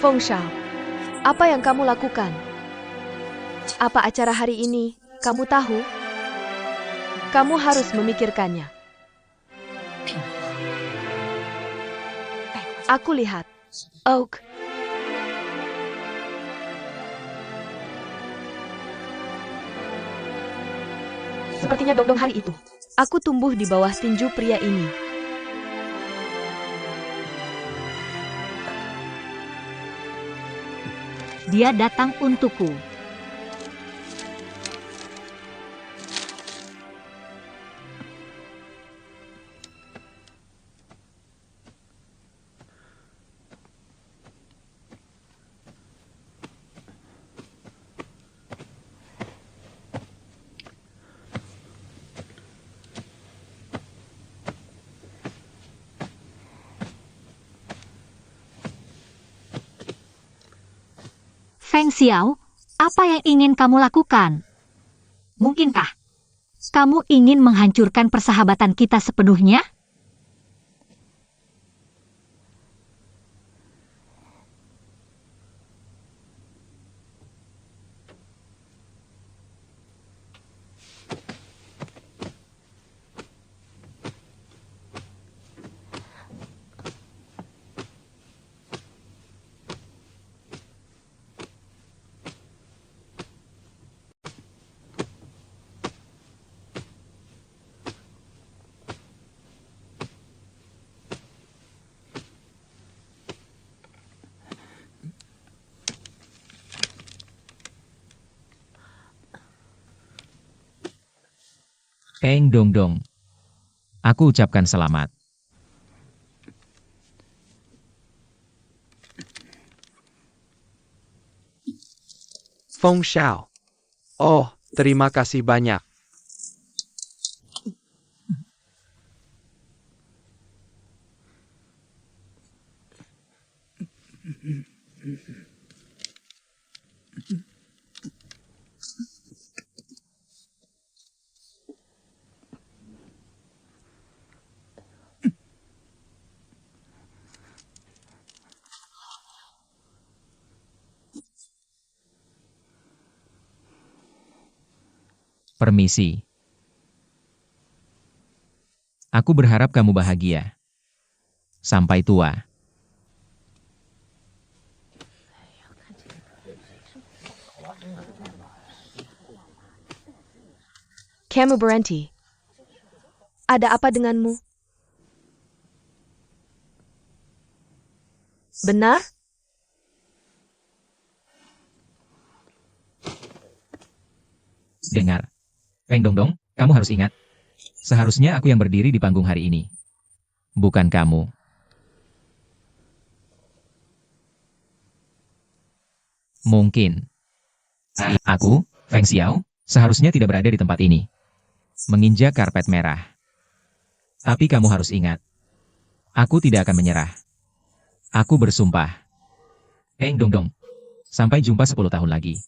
Feng Shao, apa yang kamu lakukan? Apa acara hari ini, kamu tahu? Kamu harus memikirkannya. Aku lihat. Oak. Sepertinya dong hari itu. Aku tumbuh di bawah tinju pria ini. Dia datang untukku. Feng Xiao, apa yang ingin kamu lakukan? Mungkinkah kamu ingin menghancurkan persahabatan kita sepenuhnya? Eng Dong Dong. Aku ucapkan selamat. Feng Xiao. Oh, terima kasih banyak. Permisi. Aku berharap kamu bahagia. Sampai tua. Kamu berhenti. Ada apa denganmu? Benar? Dengar. Eng Dong Dong, kamu harus ingat. Seharusnya aku yang berdiri di panggung hari ini. Bukan kamu. Mungkin. Aku, Feng Xiao, seharusnya tidak berada di tempat ini. Menginjak karpet merah. Tapi kamu harus ingat. Aku tidak akan menyerah. Aku bersumpah. Eng Dong Dong. Sampai jumpa 10 tahun lagi.